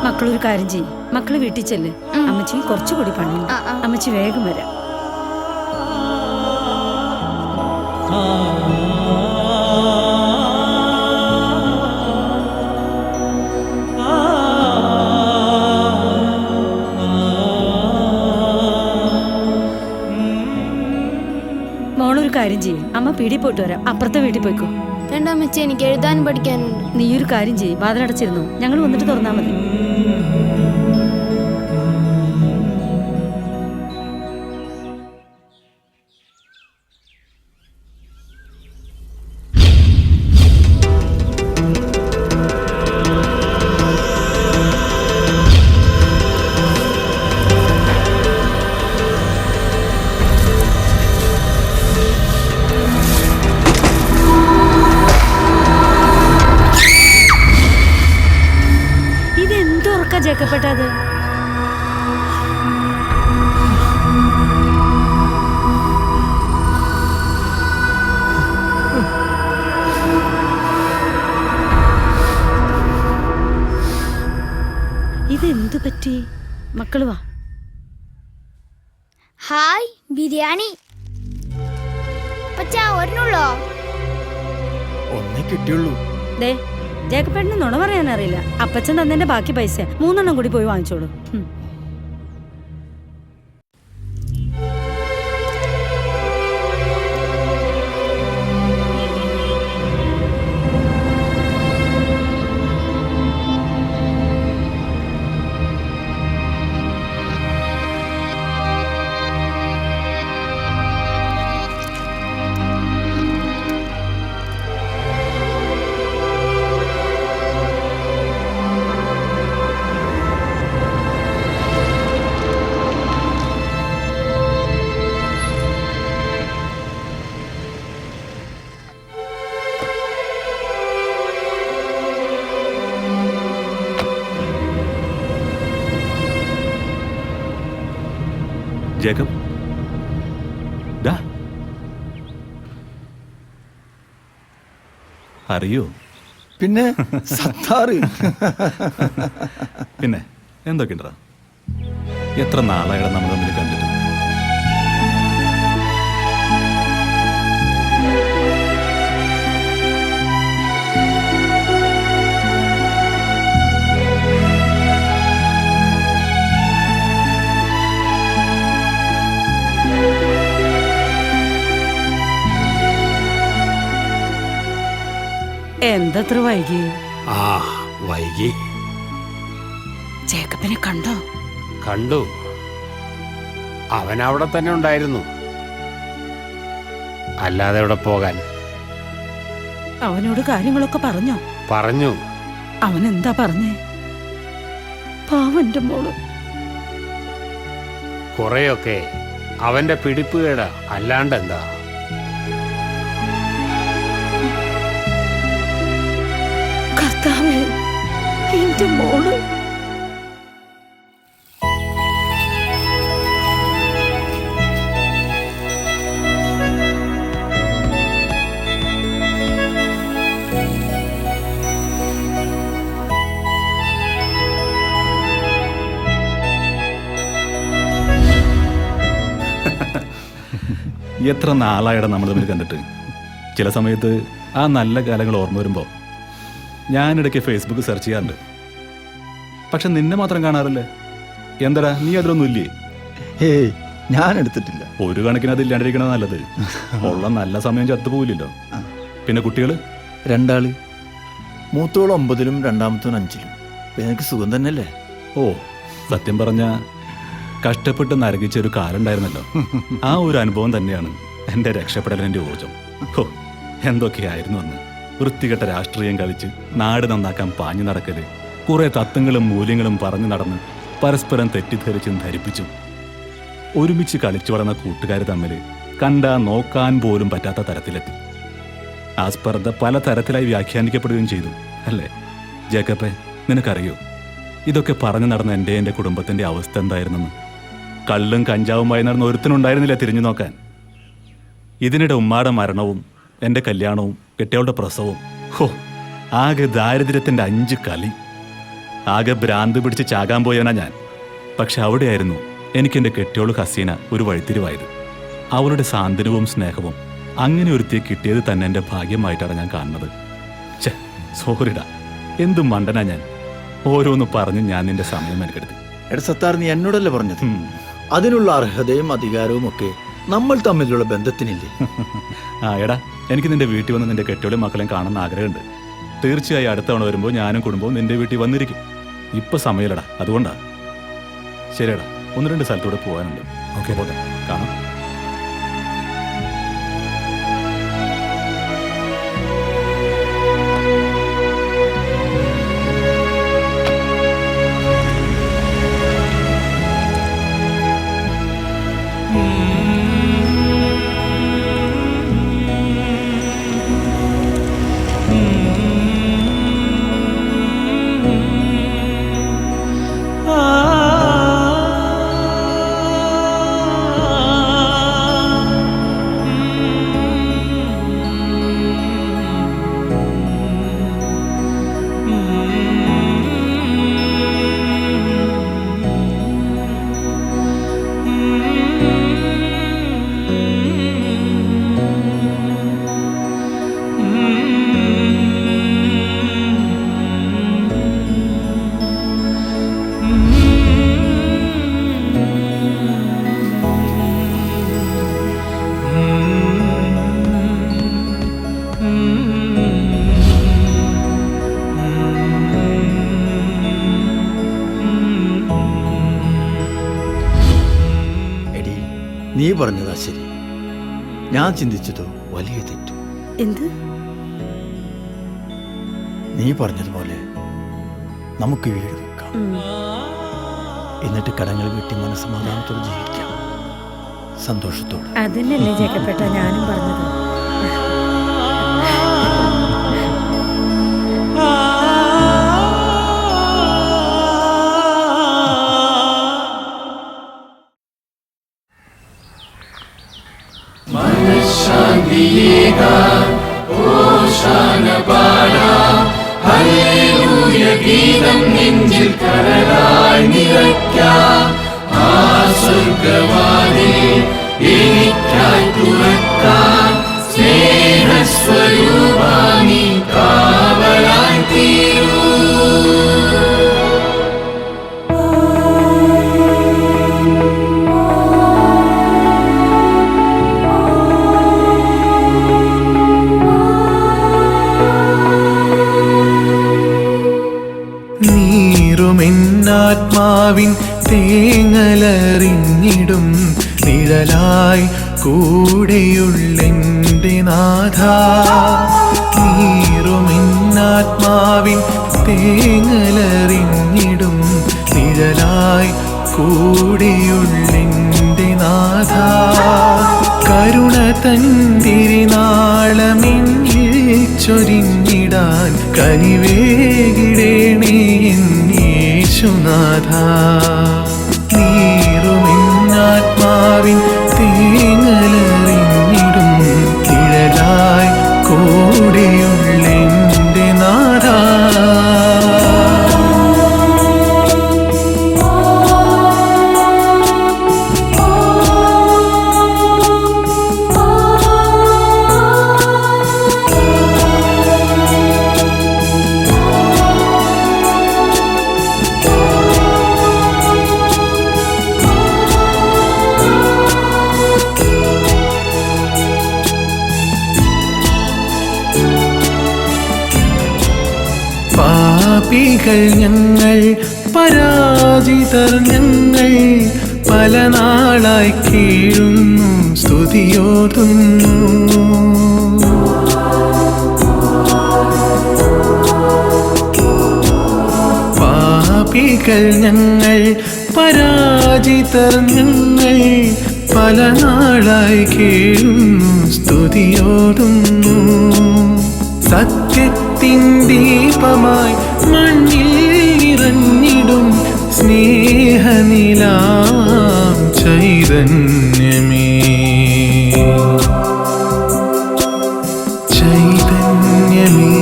മക്കളൊരു കാര്യം ചെയ്യും, മക്കള് വീട്ടിൽ ചെല്ല്. അമ്മച്ചി കുറച്ചുകൂടി പണിയുണ്ട്. അമ്മച്ചി വേഗം വരാം. മോളൊരു കാര്യം ചെയ്യും, അമ്മ പീടി പോയിട്ട് വരാം. അപ്പുറത്തെ വീട്ടിൽ പോയിക്കോ. വേണ്ട അമ്മച്ചി, എനിക്ക് എഴുതാനും പഠിക്കാനുണ്ട്. നീ ഒരു കാര്യം ചെയ്യും, വാതിലടച്ചിരുന്നു, ഞങ്ങൾ വന്നിട്ട് തുറന്നാ മതി. ജേക്കപ്പെട്ടത് ഇതെന്തു പറ്റി? മക്കള് വാ. ഹായ്, ബിരിയാണി. പച്ചാ ഒരെണ്ണുള്ളോ? ഒന്നേ കിട്ടിയുള്ളൂ. ദേ, ജേക്കപ്പേട്ടന് നുണ പറയാൻ അറിയില്ല. അപ്പച്ചൻ തന്നതിന്റെ ബാക്കി പൈസ 3 കൂടി പോയി വാങ്ങിച്ചോളൂ. ജേക്കബ്, അറിയോ? പിന്നെ സത്താറ്. പിന്നെ എന്തൊക്കെയുണ്ടാ? എത്ര നാളായിട നമ്മൾ തമ്മിൽ കണ്ടിട്ട്? എന്തത്ര വൈകി? വൈകി. ജേക്കബിനെ കണ്ടോ? കണ്ടു. അവൻ അവിടെ തന്നെ ഉണ്ടായിരുന്നു, അല്ലാതെ എവിടെ പോകാൻ? അവനോട് കാര്യങ്ങളൊക്കെ പറഞ്ഞോ? പറഞ്ഞു. അവൻ എന്താ പറഞ്ഞേ? പാവന്റെ മോള്. കുറെയൊക്കെ അവന്റെ പിടിപ്പുകേടാ, അല്ലാണ്ടെന്താ. കർത്താവേ, എന്റെ മോള്. എത്ര നാളായിട നമ്മൾ തമ്മിൽ കണ്ടിട്ട്. ചില സമയത്ത് ആ നല്ല കാലങ്ങൾ ഓർമ്മ വരുമ്പോൾ ഞാനിടയ്ക്ക് ഫേസ്ബുക്ക് സെർച്ച് ചെയ്യാറുണ്ട്. പക്ഷെ നിന്നെ മാത്രം കാണാറില്ലേ? എന്തടാ, നീ അതിലൊന്നും ഇല്ലേ? ഹേയ്, ഞാൻ എടുത്തിട്ടില്ല. ഒരു കണക്കിന് അത് ഇല്ലാണ്ടിരിക്കണത് നല്ലത്. ഉള്ള നല്ല സമയം ചത്തുപോയില്ലല്ലോ. പിന്നെ കുട്ടികൾ? 2 ആള്. മൂത്തോളം 9-ലും രണ്ടാമത്തോളം 5-ലും. എനിക്ക് സുഖം തന്നെയല്ലേ? ഓ, സത്യം പറഞ്ഞ കഷ്ടപ്പെട്ട് നരകിച്ച ഒരു കാലം ഉണ്ടായിരുന്നല്ലോ. ആ ഒരു അനുഭവം തന്നെയാണ് എൻ്റെ രക്ഷപ്പെടലിൻ്റെ ഊർജം. ഹോ, എന്തൊക്കെയായിരുന്നു അന്ന്. വൃത്തികെട്ട രാഷ്ട്രീയം കളിച്ച് നാട് നന്നാക്കാൻ പാഞ്ഞു നടക്കല്, കുറെ തത്വങ്ങളും മൂല്യങ്ങളും പറഞ്ഞു നടന്ന് പരസ്പരം തെറ്റിദ്ധരിച്ചും ധരിപ്പിച്ചും ഒരുമിച്ച് കളിച്ചു വളർന്ന കൂട്ടുകാർ തമ്മിൽ കണ്ടാ നോക്കാൻ പോലും പറ്റാത്ത തരത്തിലെത്തി. ആ സ്പർദ്ധ പല തരത്തിലായി വ്യാഖ്യാനിക്കപ്പെടുകയും ചെയ്തു, അല്ലേ ജേക്കബേ? നിനക്കറിയോ ഇതൊക്കെ പറഞ്ഞു നടന്ന എൻ്റെ കുടുംബത്തിൻ്റെ അവസ്ഥ എന്തായിരുന്നെന്ന്? കള്ളും കഞ്ചാവുമായി നടന്ന ഒരുത്തനുണ്ടായിരുന്നില്ല തിരിഞ്ഞു നോക്കാൻ. ഇതിനിടെ ഉമ്മാടെ മരണവും എൻ്റെ കല്യാണവും കെട്ടിയവളുടെ പ്രസവവും. ഹോ, ആകെ ദാരിദ്ര്യത്തിൻ്റെ 5 കളി. ആകെ ഭ്രാന്ത് പിടിച്ച് ചാകാൻ പോയവനാ ഞാൻ. പക്ഷെ അവിടെയായിരുന്നു എനിക്കെൻ്റെ കെട്ടിയോള് ഹസീന ഒരു വഴിത്തിരിവായത്. അവളുടെ സാന്ത്വനവും സ്നേഹവും അങ്ങനെ ഒരുത്തിയെ കിട്ടിയത് തന്നെ എൻ്റെ ഭാഗ്യമായിട്ടാണ് ഞാൻ കാണുന്നത്. ഛേ, സോറിടാ, എന്ത് മണ്ടനാ ഞാൻ. ഓരോന്ന് പറഞ്ഞ് ഞാൻ നിന്റെ സമയം എനിക്കെടുത്തു. എടാ സത്താർ, നീ എന്നോടല്ലേ പറഞ്ഞത്? അതിനുള്ള അർഹതയും അധികാരവും ഒക്കെ നമ്മൾ തമ്മിലുള്ള ബന്ധത്തിനില്ലേ? ആ എടാ, എനിക്ക് നിന്റെ വീട്ടിൽ വന്ന് നിന്റെ കെട്ടിയോളും മക്കളെയും കാണുന്ന ആഗ്രഹമുണ്ട്. തീർച്ചയായും അടുത്ത തവണ വരുമ്പോൾ ഞാനും കുടുംബവും നിന്റെ വീട്ടിൽ വന്നിരിക്കും. ഇപ്പൊ സമയമില്ലടാ, അതുകൊണ്ടാ. ശരിയടാ, 1-2 സ്ഥലത്തൂടെ പോകാനുണ്ട്. ഓക്കെ, പോട്ടെ, കാണാം. നീ പറഞ്ഞതാ ശരി. ഞാൻ ചിന്തിച്ചതോ വലിയ തെറ്റ്. എന്ത്? നീ പറഞ്ഞതുപോലെ നമുക്ക് വീട് വെക്കാം, എന്നിട്ട് കടങ്ങൾ വീട്ടി മനസ്സമാധാനത്തോടെ ജീവിക്കാം, സന്തോഷത്തോടെ. അതന്നെയല്ലേ ജേക്കബേട്ട ഞാനും പറഞ്ഞത്. ഗീതം നെഞ്ചിൽ കരളായി നിറയ്ക്കാം. ആ സ്വർഗവാതിൽ എനിക്കായി തുറക്കാൻ സ്നേഹസ്വരൂപാ നീ കാവലായി തീരൂ. നീറുമെന്നാത്മാവിൻ തേങ്ങലറിഞ്ഞിടും നിഴലായി കൂടെയുള്ളെന്റെ നാഥ. നീറുമെന്നാത്മാവിൻ തേങ്ങലറിഞ്ഞിടും നിഴലായി കൂടിയുള്ളിൻ്റെ നാഥ കരുണ തന്തിരിനാളമെന്നിൽ ചൊരിഞ്ഞിടാൻ കനിവേകിടേണേ യേശുനാഥ നീറുമെന്നാത്മാവിൻ തേങ്ങലറിഞ്ഞിടും നിഴലായി കൂടിയുള്ളിൻ്റെ നാഥ പാപികൾ ഞങ്ങൾ പരാജിതർ ഞങ്ങൾ പല നാളായി കീഴുന്നു സ്തുതിയോതുന്നു പാപികൾ ഞങ്ങൾ പരാജിതർ ഞങ്ങൾ പല നാളായി കീഴുന്നു സ്തുതിയോതുന്നു സത്യത്തിൻ ദീപമായി മണ്ണിൽ നിറഞ്ഞിടും സ്നേഹനിലാം ചൈതന്യമേ ചൈതന്യമേ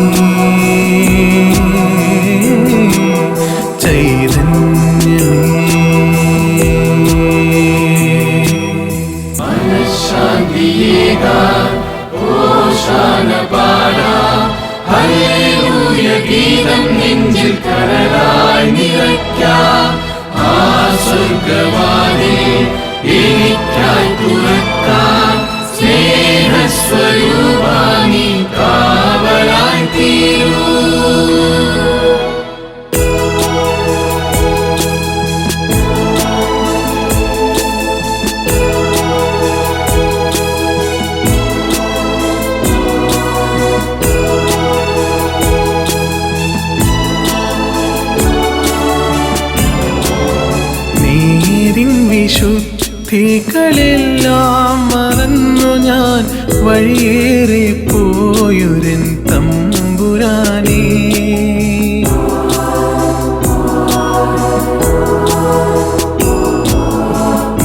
ചൈതന്യമേ മനഃശാന്തിയേകാൻ ഓശാന പാടാം ഹല്ലേലൂയ ഗീതം നെഞ്ചിൽ കരലായി നിറയ്ക്കാം ആ സ്വർഗവാതിൽ എനിക്കായി തുറക്കാം സ്നേഹസ്വരൂപാ നീ കാവലായി തീരൂ വിശുദ്ധികളെല്ലാം മറന്നു ഞാൻ വഴിയേറെ പോയൊരൻ തമ്പുരാനേ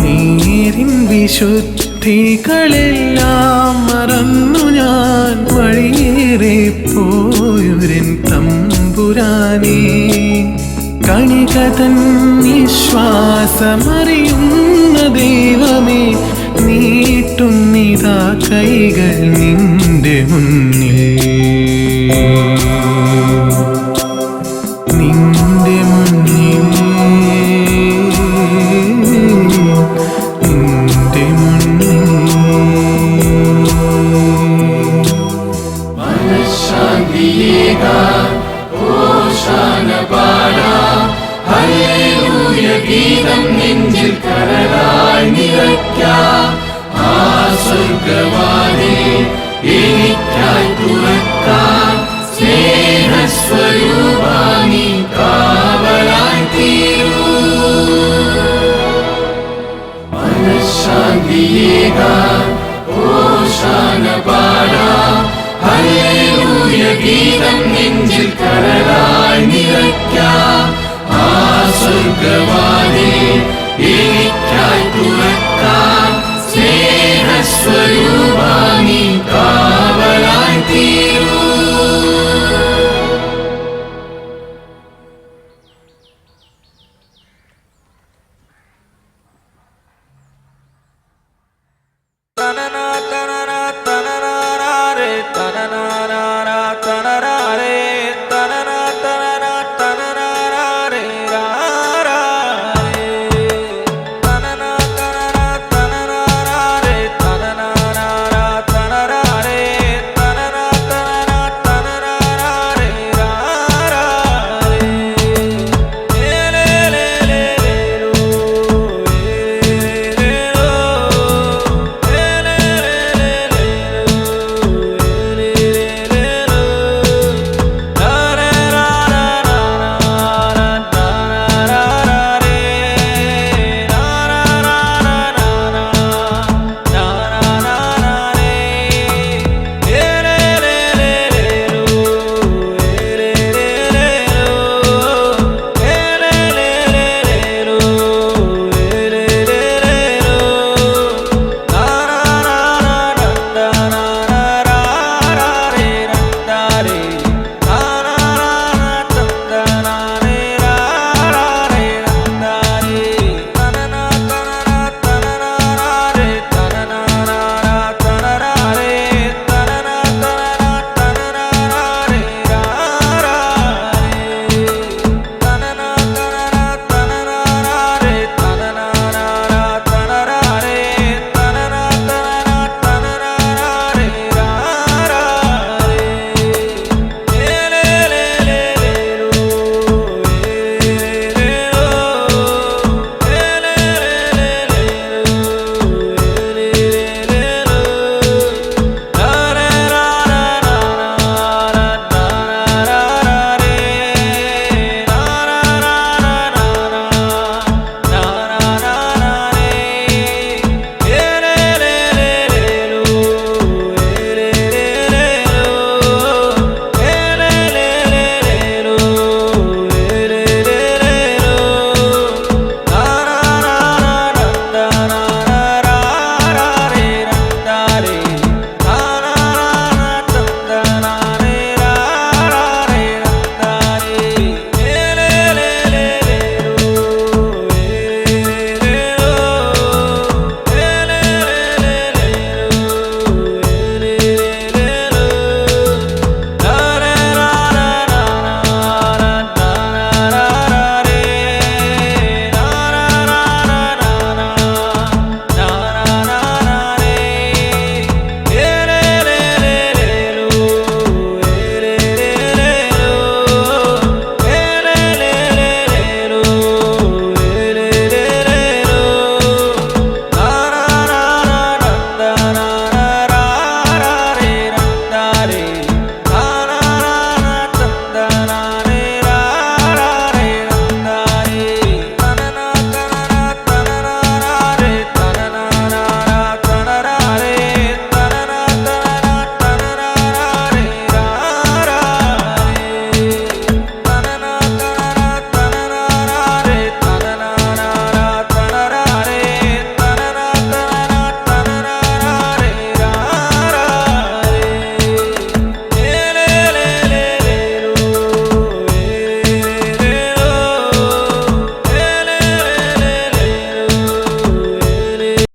നീരിൻ വിശുദ്ധികളെല്ലാം മറന്നു ഞാൻ വഴിയേറെ പോയൊരൻ തമ്പുരാനേ കണികതൻ നിശ്വാസമറിയുന്ന ദൈവമേ നീട്ടുന്നിതാ കൈകൾ നിന്റെ മുന്നിൽ നിന്റെ മുന്നിൽ നിന്റെ മുന്നിൽ മനഃശാന്തിയേകാൻ ഓശാന പാടാം ഹല്ലേലൂയ ഗീതം നെഞ്ചിൽ കരലായി നിറയ്ക്കാം ആ സ്വർഗവാതിൽ എനിക്കായി തുറക്കാം സ്നേഹസ്വരൂപാ നീ കാവലായി തീരൂ മനഃശാന്തിയേകാൻ ഓശാന പാടാം ഹല്ലേലൂയ ഗീതം നെഞ്ചിൽ കരലായി നിറയ്ക്കാം ആ സ്വർഗവാതിൽ